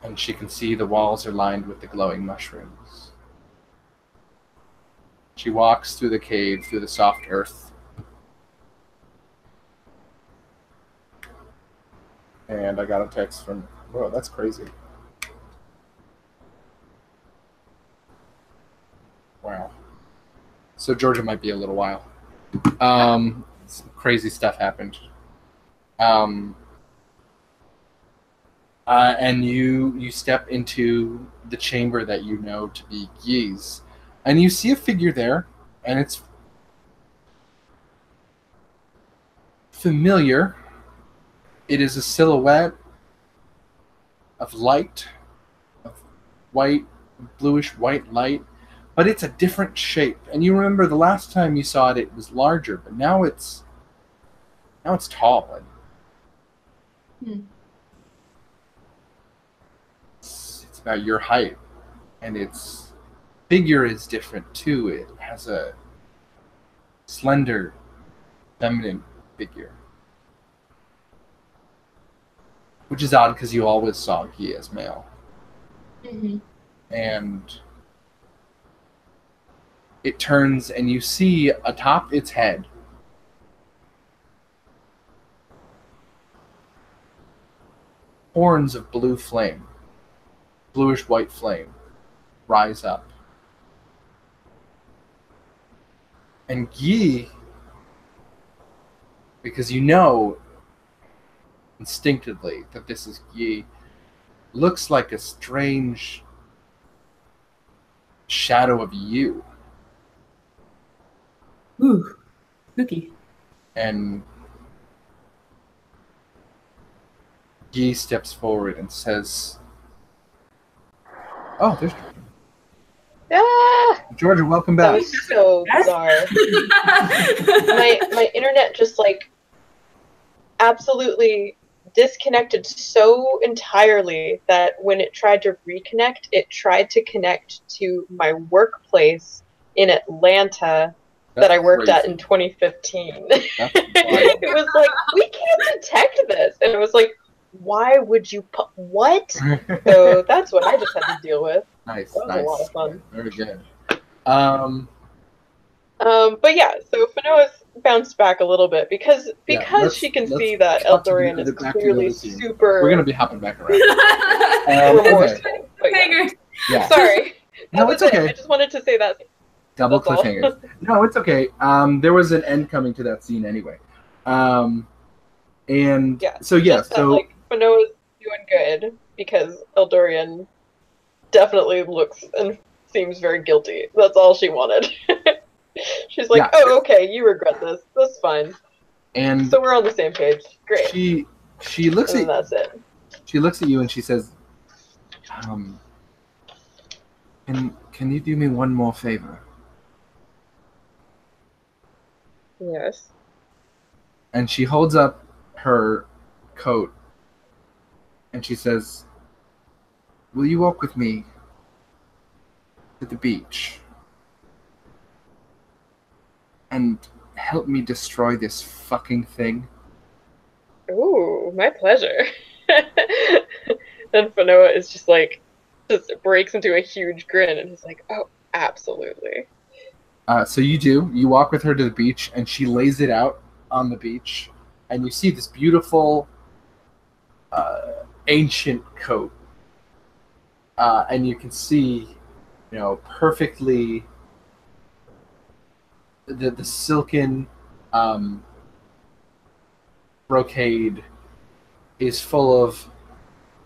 S2: And she can see the walls are lined with the glowing mushrooms. She walks through the cave, through the soft earth. And I got a text from, whoa, that's crazy. Wow. So Georgia might be a little while. Some crazy stuff happened. And you step into the chamber that you know to be Yi's. And you see a figure there, and it's familiar. It is a silhouette of light, of white, bluish white light, but it's a different shape. And you remember the last time you saw it, it was larger, but now it's tall. It's about your height, and its figure is different too. It has a slender, feminine figure, which is odd because you always saw Yi as male.
S1: Mm-hmm.
S2: And it turns, and you see atop its head horns of blue flame, bluish white flame, rise up. And Yi, because you know instinctively that this is Yi, looks like a strange shadow of you.
S1: Ooh, spooky.
S2: And Yi steps forward and says, "Oh, there's
S3: Ah,
S2: Georgia. Welcome
S3: that
S2: back."
S3: was so bizarre. my internet just absolutely disconnected so entirely that when it tried to reconnect, it tried to connect to my workplace in Atlanta that I worked at in 2015. It was like, we can't detect this. And it was like, why would you what? So that's what I just had to deal with.
S2: Nice,
S3: That was a lot of fun.
S2: Very good.
S3: But yeah, so Fanoa's bounced back a little bit because she can see that Eldorian is clearly super.
S2: We're gonna be hopping back around.
S3: Remorseful. But yeah.
S2: Yeah.
S3: Sorry.
S2: No, it's okay.
S3: I just wanted to say that.
S2: Double cliffhangers. No, it's okay. There was an end coming to that scene anyway. And
S3: yeah,
S2: so yeah,
S3: that, like, Fanoa's doing good because Eldorian definitely looks and seems very guilty. That's all she wanted. She's like, oh, okay, you regret this. That's fine.
S2: And
S3: so we're on the same page. Great.
S2: She looks
S3: and
S2: at
S3: that's it.
S2: She looks at you and she says, can you do me one more favor?
S3: Yes.
S2: And she holds up her coat and she says, will you walk with me to the beach and help me destroy this fucking thing?
S3: Ooh, my pleasure. And Fanoa is just breaks into a huge grin and he's like, oh, absolutely.
S2: So you do. You walk with her to the beach and she lays it out on the beach and you see this beautiful ancient coat. And you can see, perfectly the silken brocade is full of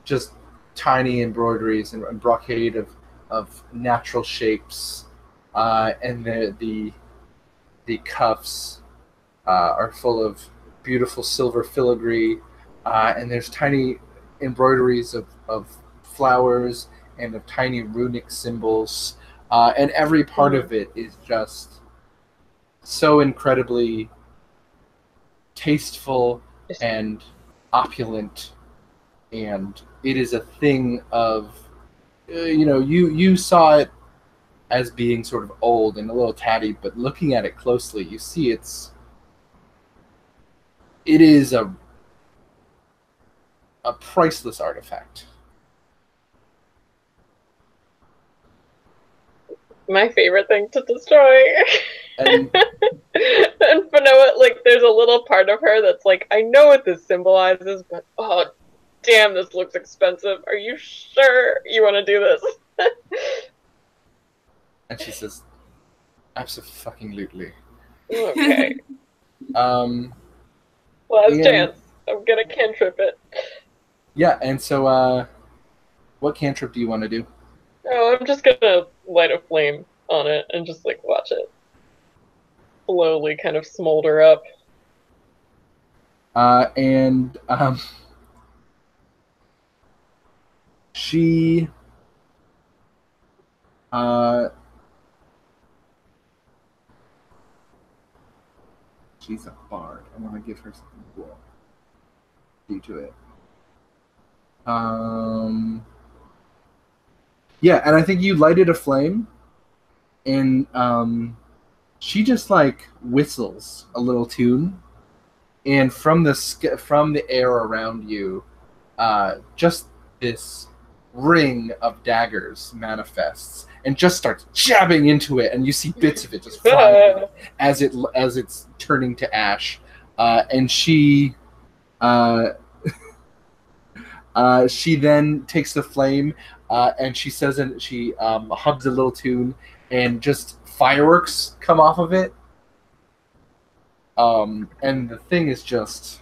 S2: just tiny embroideries and brocade of natural shapes, and the cuffs are full of beautiful silver filigree, and there's tiny embroideries of flowers and of tiny runic symbols, and every part of it is just so incredibly tasteful and opulent, and it is a thing of, you saw it as being sort of old and a little tatty, but looking at it closely, you see it is a priceless artifact.
S3: My favorite thing to destroy. And Fanoa, there's a little part of her that's like, I know what this symbolizes, but oh, damn, this looks expensive. Are you sure you want to do this?
S2: And she says, absolutely.
S3: Okay.
S2: Last
S3: chance. I'm gonna cantrip it.
S2: Yeah, and so, what cantrip do you want to do?
S3: Oh, I'm just gonna light a flame on it and just, watch it slowly kind of smolder up.
S2: She she's a bard. I want to give her something cool due to it. Yeah, and I think you lighted a flame, and she just whistles a little tune, and from the air around you, just this ring of daggers manifests and just starts jabbing into it, and you see bits of it just flying as it's turning to ash, and she then takes the flame, and she says, and she hums a little tune, and just fireworks come off of it, and the thing is just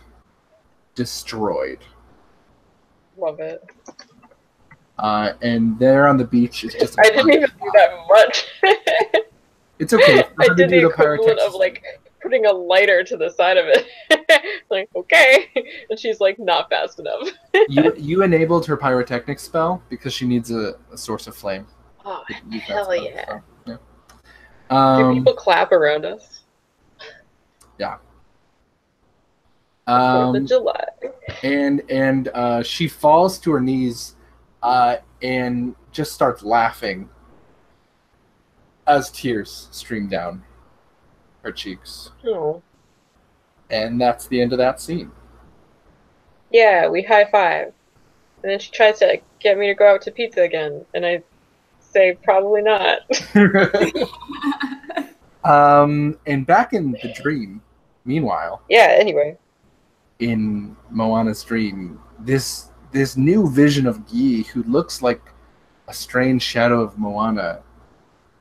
S2: destroyed.
S3: Love it.
S2: And there on the beach is just.
S3: I didn't even do that much.
S2: It's okay.
S3: I did the equivalent of putting a lighter to the side of it. Okay, and she's not fast enough.
S2: you enabled her pyrotechnic spell because she needs a source of flame.
S3: Oh hell yeah!
S2: Yeah.
S3: Do people clap around us?
S2: Yeah.
S3: 4th of July.
S2: And she falls to her knees and just starts laughing as tears stream down her cheeks.
S3: Oh.
S2: And that's the end of that scene.
S3: Yeah, we high five. And then she tries to get me to go out to pizza again, and I say probably not.
S2: And back in the dream, meanwhile,
S3: Yeah, anyway.
S2: in Moana's dream, this new vision of Guy, who looks like a strange shadow of Moana,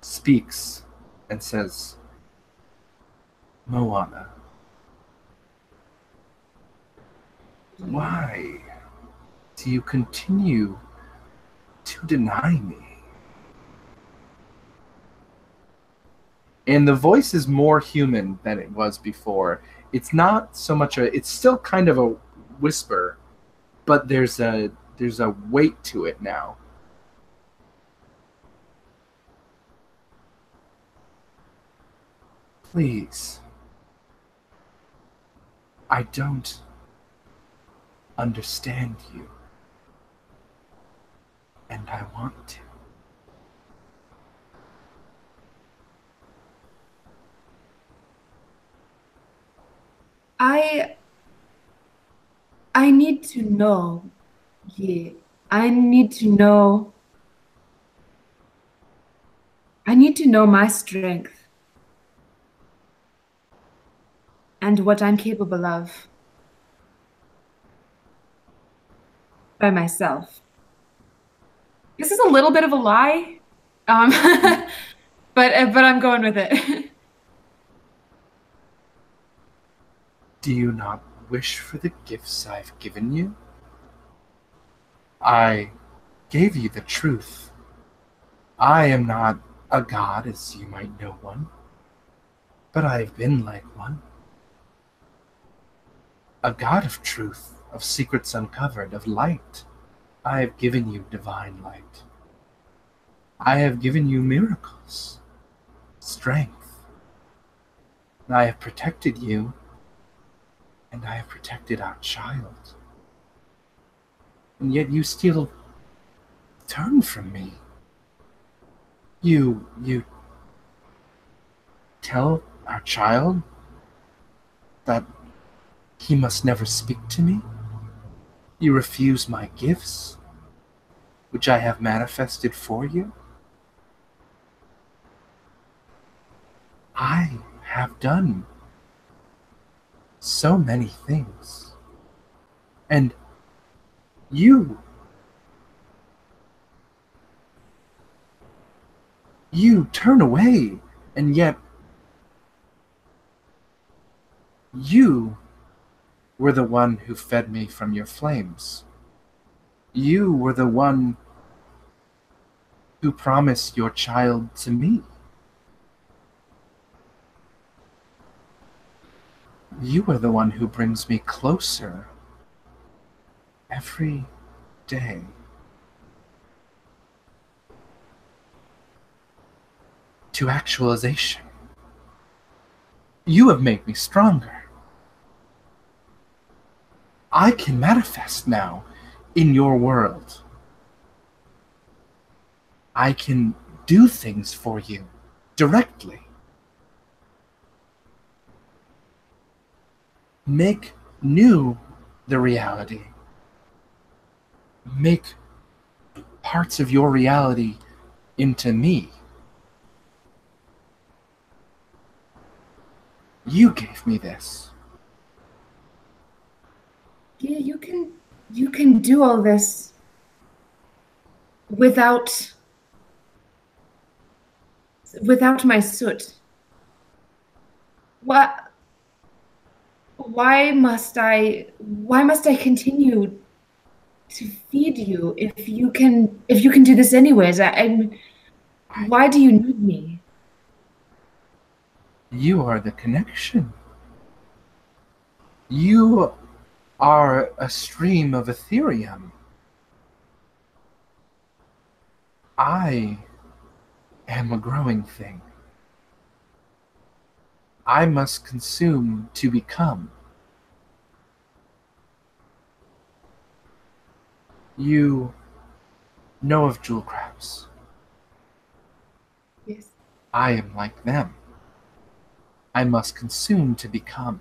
S2: speaks and says, Moana, why do you continue to deny me? And the voice is more human than it was before. It's not so much it's still kind of a whisper, but there's a weight to it now. Please. I don't understand you. And I want to.
S1: I need to know. Yeah. I need to know. I need to know my strength and what I'm capable of by myself. This is a little bit of a lie, but I'm going with it.
S2: Do you not wish for the gifts I've given you? I gave you the truth. I am not a god as you might know one, but I have been like one. A god of truth, of secrets uncovered, of light. I have given you divine light. I have given you miracles, strength. I have protected you, and I have protected our child. And yet you still turn from me. You tell our child that he must never speak to me. You refuse my gifts, which I have manifested for you. I have done so many things. And you turn away, and yet you were the one who fed me from your flames. You were the one who promised your child to me. You are the one who brings me closer every day. To actualization. You have made me stronger. I can manifest now in your world. I can do things for you directly. Make new the reality. Make parts of your reality into me. You gave me this.
S1: Yeah, you can do all this without my soot. Why must I continue to feed you if you can do this anyways? Why do you need me?
S2: You are the connection. You are a stream of Ethereum. I am a growing thing. I must consume to become. You know of jewel crabs.
S1: Yes.
S2: I am like them. I must consume to become.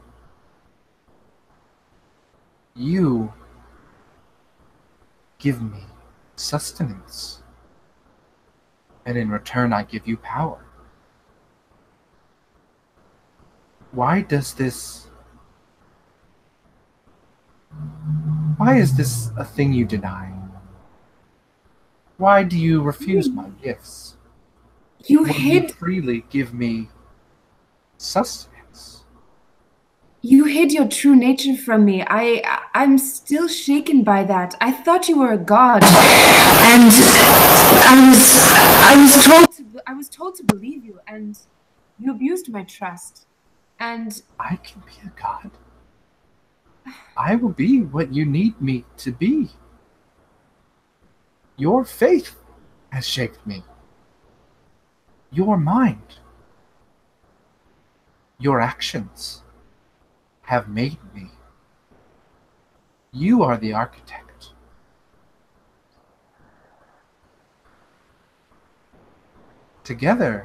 S2: You give me sustenance, and in return I give you power. Why is this a thing you deny? Why do you refuse my gifts?
S1: You
S2: Will you
S1: hid
S2: freely give me sustenance?
S1: you hid your true nature from me. I'm still shaken by that. I thought you were a god, and I was told to believe you, and you abused my trust. And
S2: I can be a god. I will be what you need me to be. Your faith has shaped me. Your mind, your actions have made me. You are the architect. Together,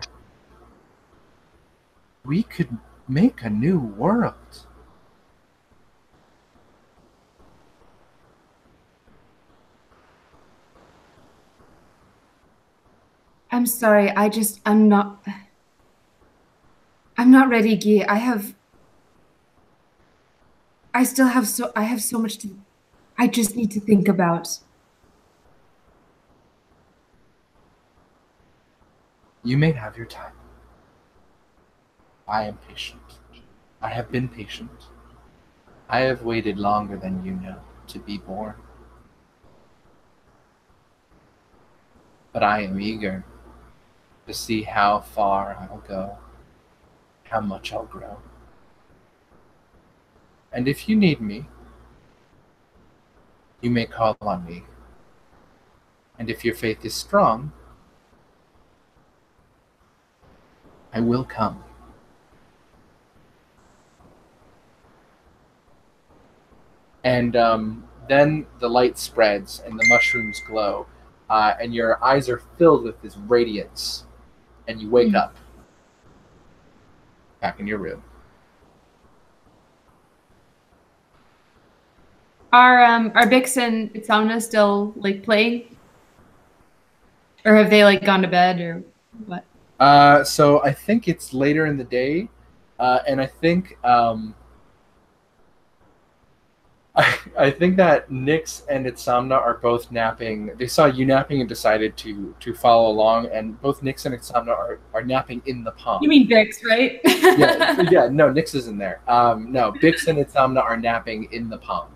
S2: we could make a new world.
S1: I'm sorry, I'm not ready, Guy. I have so much I just need to think about.
S2: You may have your time. I am patient. I have been patient. I have waited longer than you know to be born. But I am eager to see how far I'll go, how much I'll grow. And if you need me, you may call on me. And if your faith is strong, I will come. And then the light spreads and the mushrooms glow, and your eyes are filled with this radiance, and you wake up back in your room.
S1: Are Bix and Itzamna still like playing? Or have they like gone to bed or what?
S2: So I think it's later in the day, and I think I think that Nyx and Itzamna are both napping. They saw you napping and decided to follow along, and both Nyx and Itzamna are napping in the pond.
S1: You mean Bix, right?
S2: yeah, no, Nyx isn't there. No, Bix and Itzamna are napping in the pond.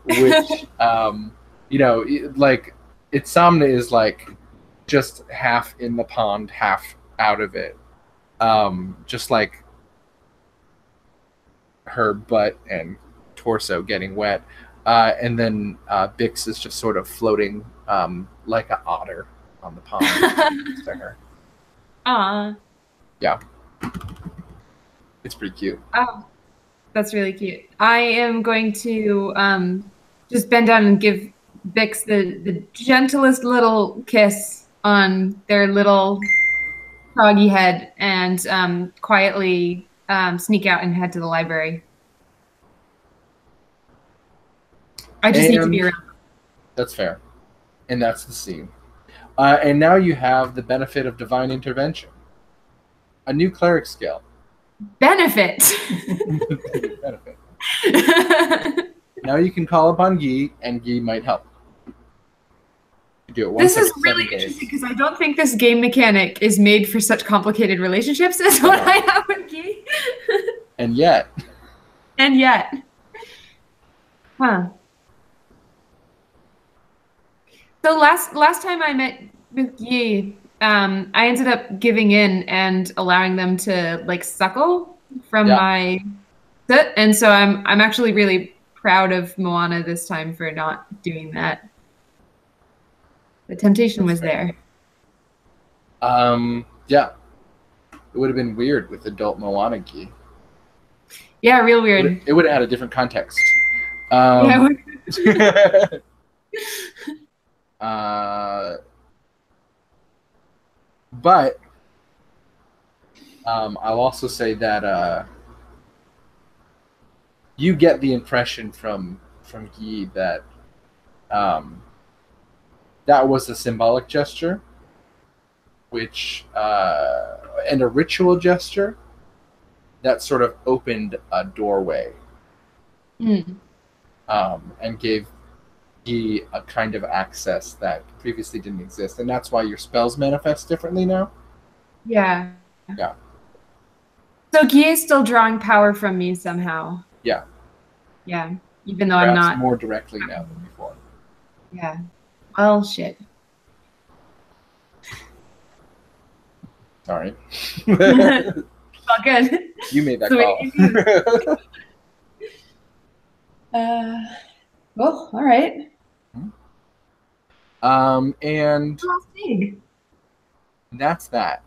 S2: Which, you know, like, Itzamna is, like, just half in the pond, half out of it. Just, like, her butt and torso getting wet. And then Bix is just sort of floating like an otter on the pond next to her.
S1: Aw.
S2: Yeah. It's pretty cute.
S1: Oh. That's really cute. I am going to just bend down and give Bix the gentlest little kiss on their little froggy head and quietly sneak out and head to the library. I just need to be around.
S2: That's fair. And that's the scene. And now you have the benefit of divine intervention. A new cleric skill.
S1: Benefit.
S2: Benefit. Now you can call upon Guy, and Guy might help. You do it once
S1: This is
S2: every
S1: really
S2: 7 days.
S1: interesting because I don't think this game mechanic is made for such complicated relationships as what I have with Guy.
S2: And yet.
S1: And yet. Huh. So last time I met with Guy, I ended up giving in and allowing them to like suckle from my sit, and so I'm actually really proud of Moana this time for not doing that. The temptation was there.
S2: Yeah. It would have been weird with adult Moana Guy.
S1: Yeah, real weird.
S2: It would have had a different context.
S1: Yeah.
S2: But I'll also say that you get the impression from Guy that that was a symbolic gesture, which and a ritual gesture that sort of opened a doorway and gave Guy a kind of access that previously didn't exist, and that's why your spells manifest differently now.
S1: Yeah.
S2: Yeah.
S1: So Guy is still drawing power from me somehow.
S2: Yeah.
S1: Yeah. Even though
S2: Perhaps
S1: I'm not.
S2: more directly now than before.
S1: Yeah. Well, shit.
S2: Sorry.
S1: All good.
S2: You made that
S1: call. Well, all right.
S2: And that's that.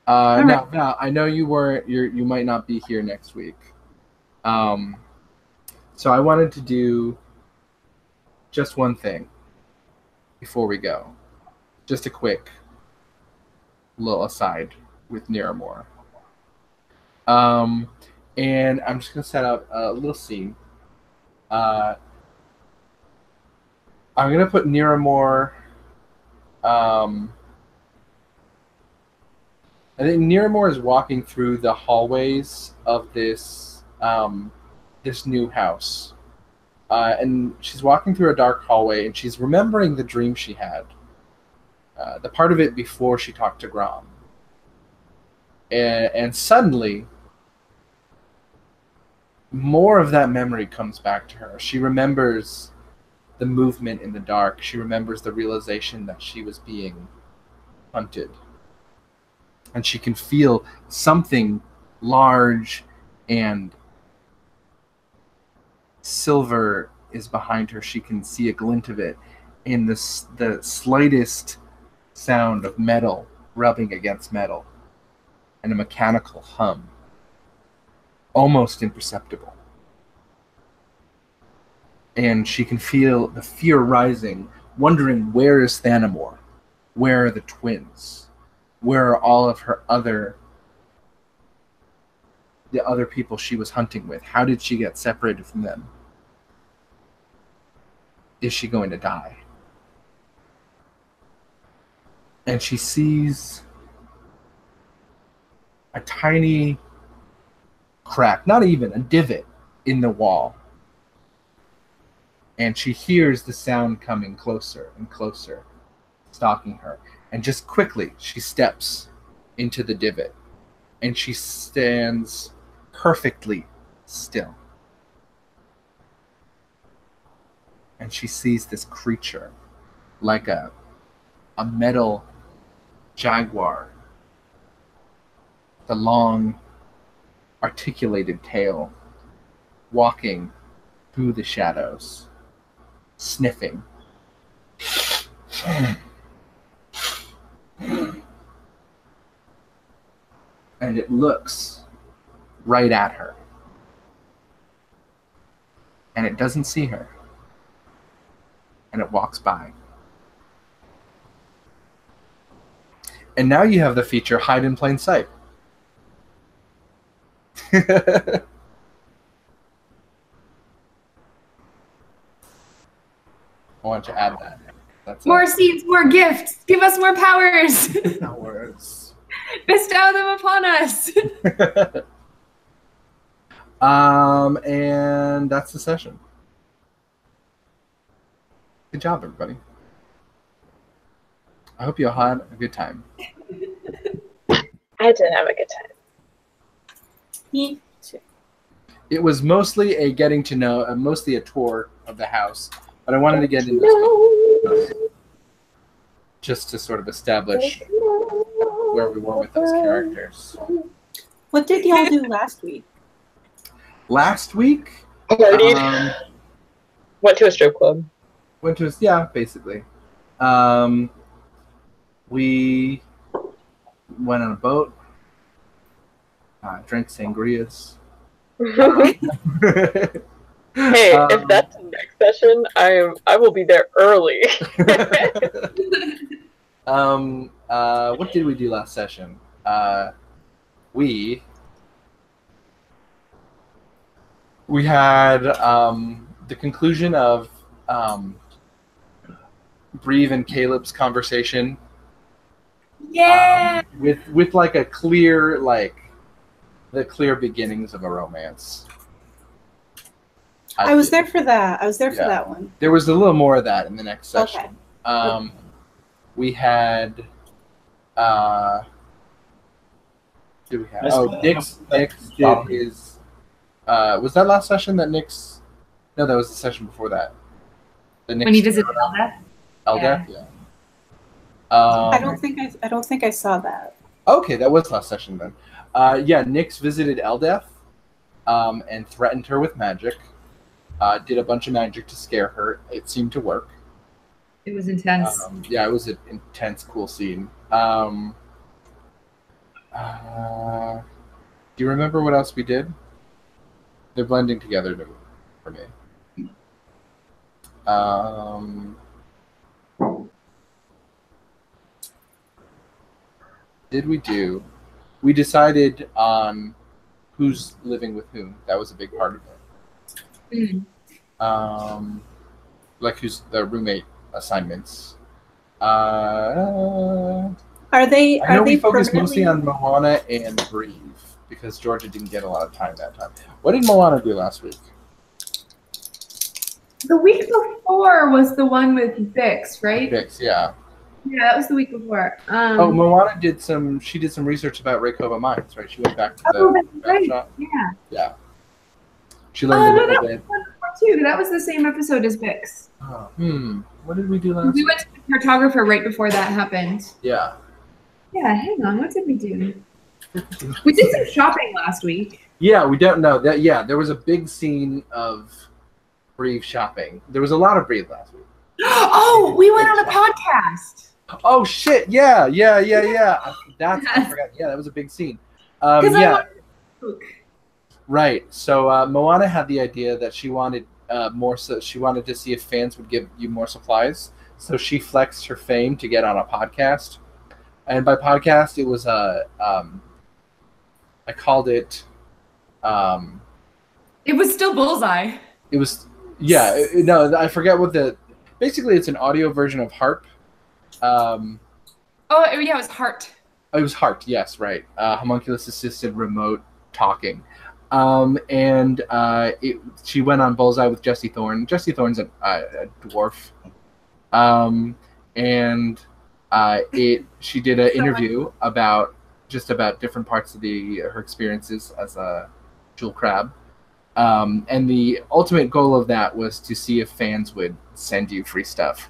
S2: Now, Val, I know you might not be here next week. So I wanted to do just one thing before we go. Just a quick little aside with Niramore. And I'm just going to set up a little scene. I'm going to put Niramore... I think Niramore is walking through the hallways of this this new house. And she's walking through a dark hallway, and she's remembering the dream she had. The part of it before she talked to Grom. And suddenly, more of that memory comes back to her. She remembers the movement in the dark. She remembers the realization that she was being hunted. And she can feel something large and silver is behind her. She can see a glint of it in the slightest sound of metal rubbing against metal and a mechanical hum, almost imperceptible. And she can feel the fear rising, wondering, where is Thanamore? Where are the twins? Where are all of her the other people she was hunting with? How did she get separated from them? Is she going to die? And she sees a tiny crack, not even a divot in the wall. And she hears the sound coming closer and closer, stalking her. And just quickly, she steps into the divot. And she stands perfectly still. And she sees this creature, like a metal jaguar. The long, articulated tail, walking through the shadows, sniffing. And it looks right at her. And it doesn't see her. And it walks by. And now you have the feature hide in plain sight. I want to add that. That's
S1: more seeds, more gifts. Give us more powers.
S2: Powers.
S1: Bestow them upon us.
S2: And that's the session. Good job, everybody. I hope you all had a good time.
S3: I did have a good time.
S5: Me too.
S2: It was mostly a getting to know, mostly a tour of the house, but I wanted to get into just to sort of establish where we were with those characters.
S5: What did y'all do last week?
S2: Last week,
S3: Partied. Went to a strip club.
S2: went to basically. We went on a boat, drank sangrias.
S3: Hey, if that's the next session, I will be there early.
S2: What did we do last session? We had the conclusion of Breve and Caleb's conversation.
S1: Yeah.
S2: With like a clear the clear beginnings of a romance.
S5: I was there for that. I was there for
S2: Yeah.
S5: that one.
S2: There was a little more of that in the next session.
S5: Okay.
S2: We had do we have? Oh, Nyx did his. Was that last session that Nyx? No, that was the session before that. The Nyx
S1: When he visited Eldeth?
S2: Eldeth, yeah.
S5: I don't think I saw that.
S2: Okay, that was last session then. Yeah, Nyx visited Eldeth, and threatened her with magic. Did a bunch of magic to scare her. It seemed to work.
S1: It was intense.
S2: Yeah, it was an intense, cool scene. Do you remember what else we did? They're blending together for me. Did we do? We decided on who's living with whom. That was a big part of it. Like who's the roommate assignments.
S5: Are they?
S2: I know
S5: Are they
S2: we focused
S5: permanently-
S2: mostly on Moana and Breve because Georgia didn't get a lot of time that time. What did Moana do last week?
S1: The week before was the one with Bix, right?
S2: Vix, yeah.
S1: Yeah, that was the week before.
S2: Oh, Moana did some research about Reykjavik mines, right? She went back to the
S1: Oh, that's right.
S2: shop.
S1: Yeah.
S2: Yeah. She learned a
S1: No,
S2: little
S1: that was
S2: bit.
S1: the one before too. That was the same episode as Bix.
S2: Oh, what did we do last
S1: We
S2: week?
S1: went to the cartographer right before that happened.
S2: Yeah.
S1: Yeah, hang on. What did we do? We did some shopping last week.
S2: Yeah, we don't know that. Yeah, there was a big scene of Breve shopping. There was a lot of Breve last week.
S1: Oh, we went on a podcast.
S2: Oh shit! Yeah. That's I forgot. Yeah, that was a big scene.
S1: Because I
S2: Yeah,
S1: wanted to cook.
S2: right. So Moana had the idea that she wanted more. So she wanted to see if fans would give you more supplies. So she flexed her fame to get on a podcast. And by podcast, it was I called it.
S1: It was still Bullseye.
S2: It was no, I forget what the. Basically, it's an audio version of Harp.
S1: Oh, yeah, it was Heart.
S2: It was Heart, yes, right. Homunculus assisted remote talking. She went on Bullseye with Jesse Thorne. Jesse Thorne's a dwarf. She did an interview about different parts of her experiences as a jewel crab. And the ultimate goal of that was to see if fans would send you free stuff.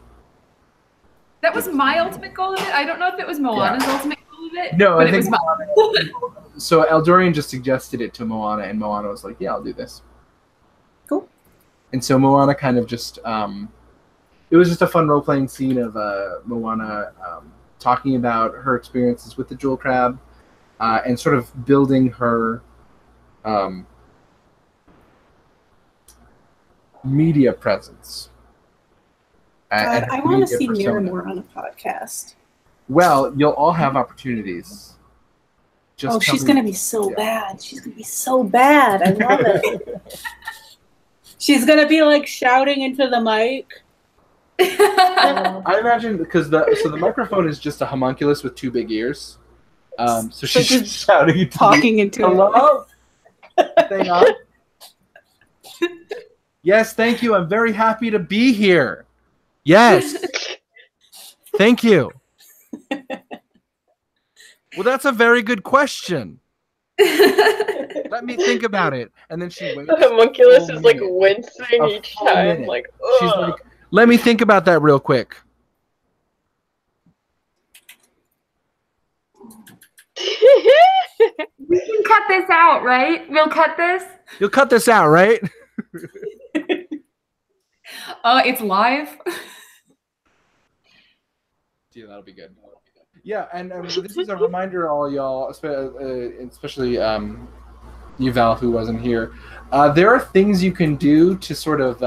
S1: That was my ultimate goal of it. I don't know if it was Moana's ultimate goal of it.
S2: No,
S1: but
S2: I
S1: it was
S2: think
S1: mine.
S2: So Eldorian just suggested it to Moana, and Moana was like, "Yeah, I'll do this."
S5: Cool.
S2: And so Moana kind of just, it was just a fun role-playing scene of Moana talking about her experiences with the jewel crab, and sort of building her media presence. And
S5: I
S2: her
S5: want to
S2: media
S5: see
S2: persona.
S5: Miramore on a podcast.
S2: Well, you'll all have opportunities. Just
S5: Oh,
S2: tell
S5: she's
S2: me-
S5: gonna be so
S2: yeah.
S5: bad. She's gonna be so bad. I love it. She's gonna be like shouting into the mic.
S2: I imagine because the microphone is just a homunculus with two big ears. So she's
S5: just
S2: shouting into
S5: Talking into it.
S2: Hello? Thing on? Yes, thank you. I'm very happy to be here. Yes. Thank you. Well, that's a very good question. Let me think about it. And then she waits.
S3: The homunculus
S2: a
S3: is like
S2: minute.
S3: wincing
S2: A
S3: each
S2: full
S3: time,
S2: minute.
S3: like,
S2: She's
S3: ugh.
S2: like, let me think about that real quick.
S1: We can cut this out, right? We'll cut this.
S2: You'll cut this out, right?
S1: It's live.
S2: Yeah, that'll be good. Yeah, and this is a reminder, all y'all, especially Yuval, who wasn't here. There are things you can do to sort of.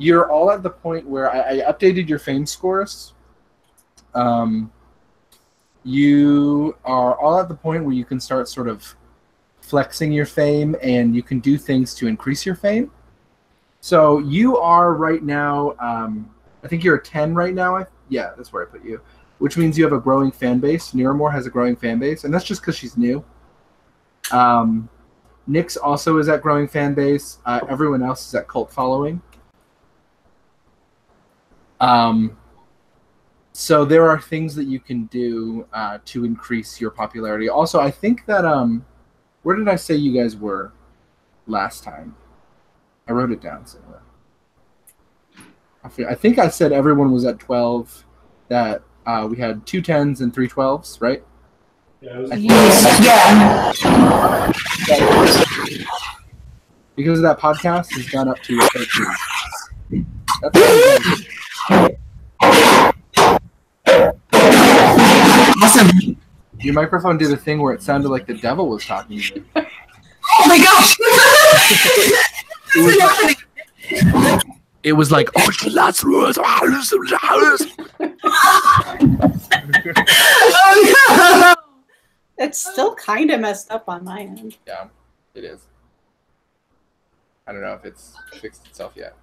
S2: You're all at the point where I updated your fame scores. You are all at the point where you can start sort of flexing your fame, and you can do things to increase your fame. So you are right now. I think you're a 10 right now. Yeah, that's where I put you. Which means you have a growing fan base. Niramore has a growing fan base, and that's just because she's new. Nyx also is at growing fan base. Everyone else is at cult following. So there are things that you can do to increase your popularity. Also, I think that where did I say you guys were last time? I wrote it down somewhere. I think I said everyone was at 12. That we had 2 10s and 3 12s, right?
S6: Yeah.
S2: Because of that podcast has gone up to 13.
S1: Awesome.
S2: Your microphone did a thing where it sounded like the devil was talking to you.
S1: Oh my gosh!
S2: It was like, oh,
S1: Oh no!
S5: It's still kind of messed up on my end.
S2: yeah, it is. I don't know if it's fixed itself yet.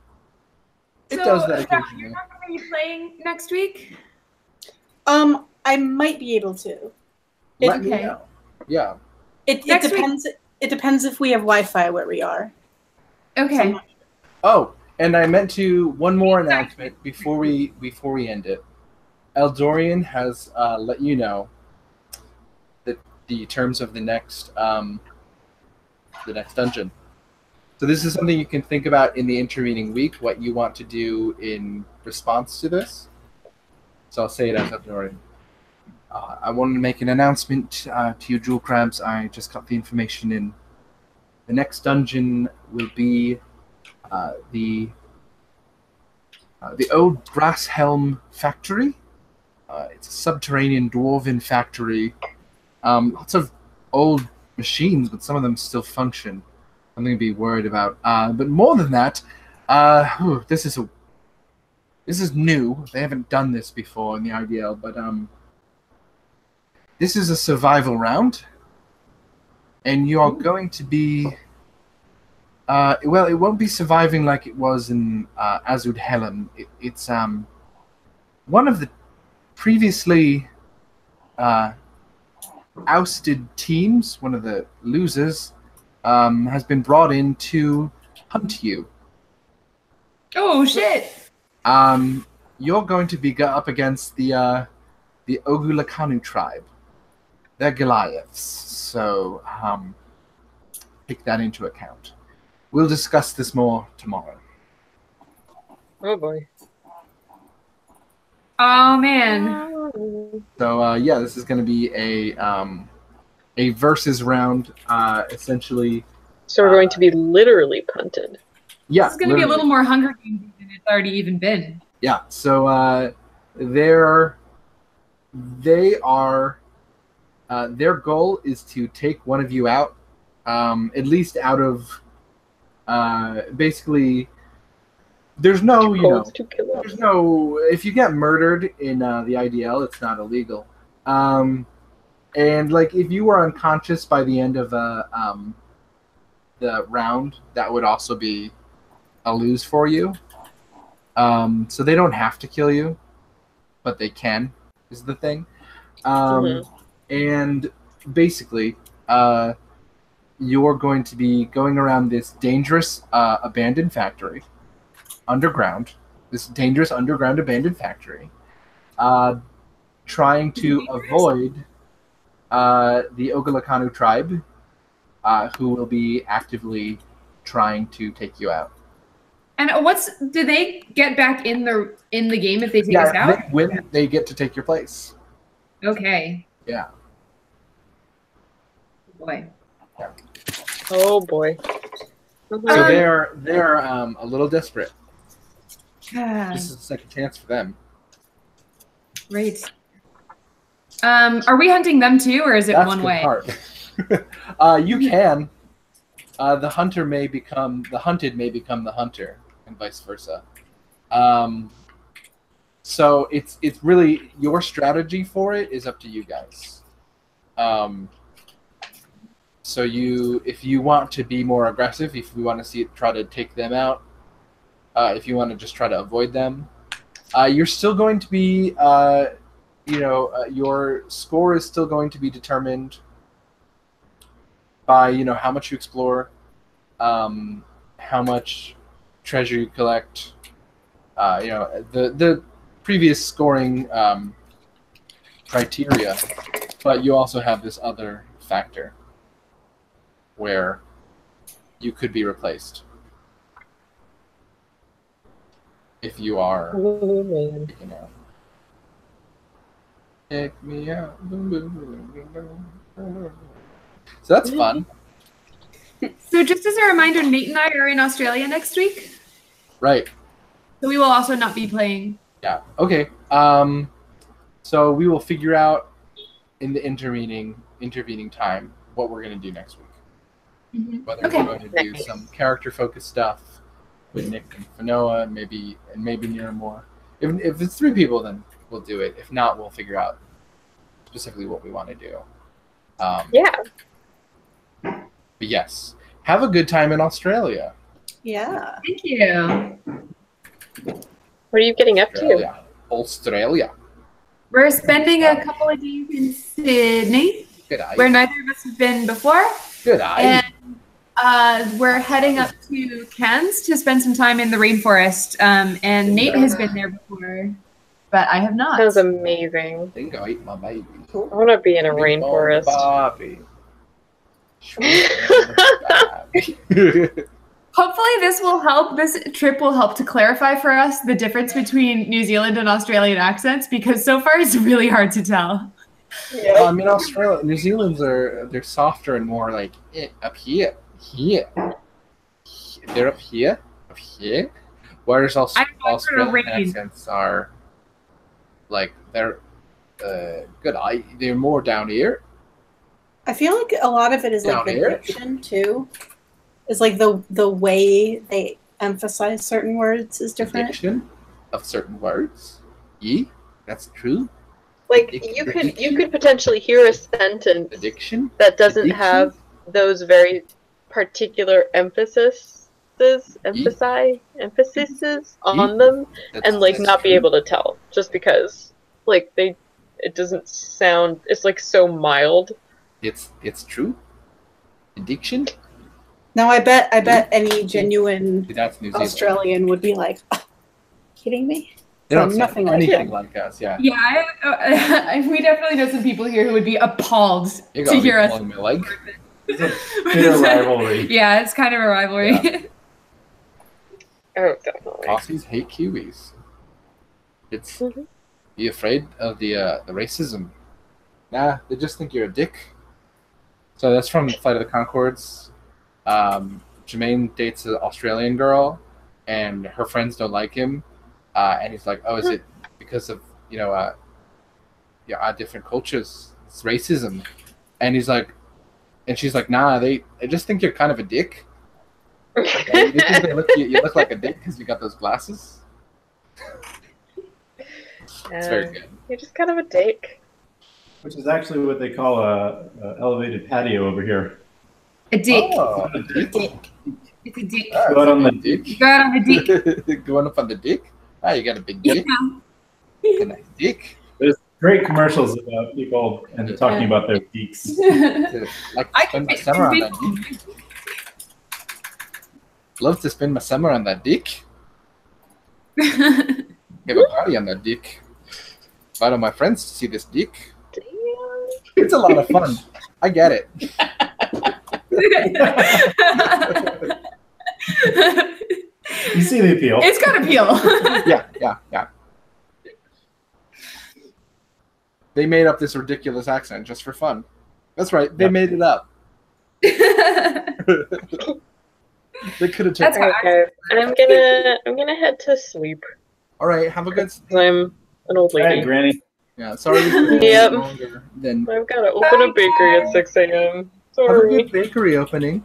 S2: It does that
S1: You're
S2: occasionally.
S1: not going to be playing next week?
S5: I might be able to.
S2: Let me
S1: Okay.
S2: know. Yeah.
S5: It
S1: Next week-
S5: depends. It depends if we have Wi-Fi where we are.
S1: Okay.
S2: Oh, and I meant to one more announcement before we end it. Eldorian has let you know that the terms of the next dungeon. So this is something you can think about in the intervening week, what you want to do in response to this. So I'll say it as Eldorian. I wanted to make an announcement to you, Jewel Crabs. I just got the information in. The next dungeon will be the old Brass Helm factory. It's a subterranean dwarven factory. Lots of old machines, but some of them still function. Something to be worried about. But more than that, this is new. They haven't done this before in the IDL, but this is a survival round, and you are going to be. Well, it won't be surviving like it was in Azud Helm. It's one of the previously ousted teams, one of the losers, has been brought in to hunt you.
S1: Oh shit!
S2: You're going to be up against the Ogulakanu tribe. They're Goliaths, so take that into account. We'll discuss this more tomorrow.
S3: Oh boy.
S1: Oh man.
S2: So yeah, this is going to be a versus round, essentially.
S3: So we're going to be literally punted.
S2: Yeah,
S1: This is going to be a little more Hunger Games than it's already even been.
S2: Yeah, so their goal is to take one of you out, at least out of basically. There's no, there's no. If you get murdered in the IDL, it's not illegal, and like if you were unconscious by the end of the round, that would also be a lose for you. So they don't have to kill you, but they can, is the thing. And basically, you're going to be going around this dangerous abandoned factory, underground, this dangerous underground abandoned factory, trying to avoid the Ogulakanu tribe, who will be actively trying to take you out.
S1: And do they get back in the game if they take us out?
S2: They win, they get to take your place.
S1: Okay.
S2: Yeah.
S1: Boy.
S3: Oh boy.
S2: So they're a little desperate. This is a second chance for them.
S1: Great. Are we hunting them too, or is it
S2: That's
S1: one
S2: the
S1: way?
S2: part. You can. The hunter may become the hunted, may become the hunter, and vice versa. So it's really your strategy for it is up to you guys. So if you want to be more aggressive, if you want to try to take them out, if you want to just try to avoid them, you're still going to be, your score is still going to be determined by how much you explore, how much treasure you collect, the previous scoring criteria, but you also have this other factor where you could be replaced if you are taken out. Take me out. So that's fun.
S1: So just as a reminder, Nate and I are in Australia next week.
S2: Right.
S1: So we will also not be playing.
S2: Yeah. Okay. So we will figure out in the intervening time what we're going to do next week.
S1: Mm-hmm.
S2: Whether we're going to do some character-focused stuff with Nick and Fanoa, and maybe Nira more. If it's 3 people, then we'll do it. If not, we'll figure out specifically what we want to do.
S3: Yeah.
S2: But yes, have a good time in Australia.
S5: Yeah.
S1: Thank you.
S3: What are you getting up to?
S2: Australia.
S1: We're spending a couple of days in Sydney,
S2: Good eye.
S1: where neither of us have been before.
S2: Good eye.
S1: And we're heading up to Cairns to spend some time in the rainforest. And Nate has been there before, but I have not.
S3: Sounds amazing.
S2: I think I ate my baby.
S3: I want to be in a
S2: Big bone
S3: rainforest.
S2: Bobby.
S1: Hopefully this will help. This trip will help to clarify for us the difference between New Zealand and Australian accents, because so far it's really hard to tell.
S3: Yeah.
S2: I mean, New Zealand's they're softer and more like up here. They're up here, whereas Australian accents are like they're good. They're more down here.
S5: I feel like a lot of it is
S2: Down
S5: like the
S2: here?
S5: diction too. It's like the way they emphasize certain words is different.
S2: Diction of certain words. That's true.
S3: Like you could potentially hear a sentence
S2: Addiction.
S3: that doesn't
S2: Addiction?
S3: have those very particular emphases on them, and like
S2: That's
S3: not be
S2: true.
S3: able to tell just because like it doesn't sound, it's like so mild.
S2: It's true. Addiction.
S5: Now I bet any genuine
S2: That's New Zealand.
S5: Australian would be like, kidding me?
S2: They don't
S5: So
S2: sound
S5: nothing like
S2: anything
S5: it.
S2: like us. Yeah.
S1: Yeah, we definitely know some people here who would be appalled
S2: You
S1: to
S2: gotta be
S1: hear us.
S2: pulling me leg.
S6: Clear rivalry.
S1: Yeah, it's kind of a rivalry.
S2: Yeah.
S3: Oh, definitely.
S2: Aussies hate Kiwis. It's
S3: Mhm.
S2: be afraid of the racism. Nah, they just think you're a dick. So that's from Flight of the Conchords. Jermaine dates an Australian girl, and her friends don't like him. And he's like, "Oh, is it because of our different cultures? It's racism." And he's like, and she's like, "Nah, they just think you're kind of a dick. They think you look like a dick because you got those glasses." It's very good.
S3: You're just kind of a dick.
S6: Which is actually what they call a elevated patio over here.
S1: A dick.
S2: Oh, a dick.
S1: It's a dick.
S6: Go out on the
S2: dick.
S1: Go out on a dick.
S2: Going up on the dick. Ah, you got a big dick.
S1: Yeah.
S2: A nice dick.
S6: There's great commercials about people and talking about their geeks.
S2: Like
S1: I
S2: to
S1: can
S2: spend my
S1: make
S2: summer on
S1: some
S2: that dick. Love to spend my summer on that dick. Have a party on that dick. Invite all my friends to see this dick.
S3: Damn.
S2: It's a lot of fun. I get it.
S6: You see the appeal.
S1: It's got appeal.
S2: Yeah. They made up this ridiculous accent just for fun. That's right. They made it up. They could have
S1: That's
S2: taken.
S3: Okay, I'm gonna head to sleep.
S2: All right. Have a good.
S3: 'Cause I'm an old
S6: All right,
S3: lady.
S6: Granny.
S2: Yeah. Sorry. We took
S3: Yep.
S2: longer than.
S3: I've got to open a bakery at 6 a.m.
S2: Have a
S3: Sorry.
S2: good bakery opening.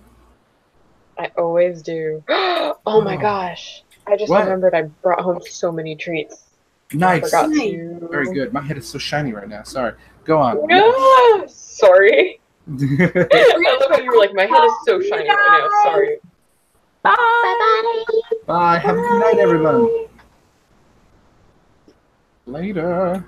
S3: I always do. Oh my
S2: Oh.
S3: gosh. I just
S2: What?
S3: remembered I brought home so many treats. I
S2: Nice.
S3: forgot
S5: Nice.
S3: to.
S2: Very good. My head is so shiny right now. Sorry. Go on.
S3: Yeah. Sorry. I love how you were like, my head is so shiny right now. Sorry.
S1: Bye.
S2: Bye. Have a good night, everyone. Later.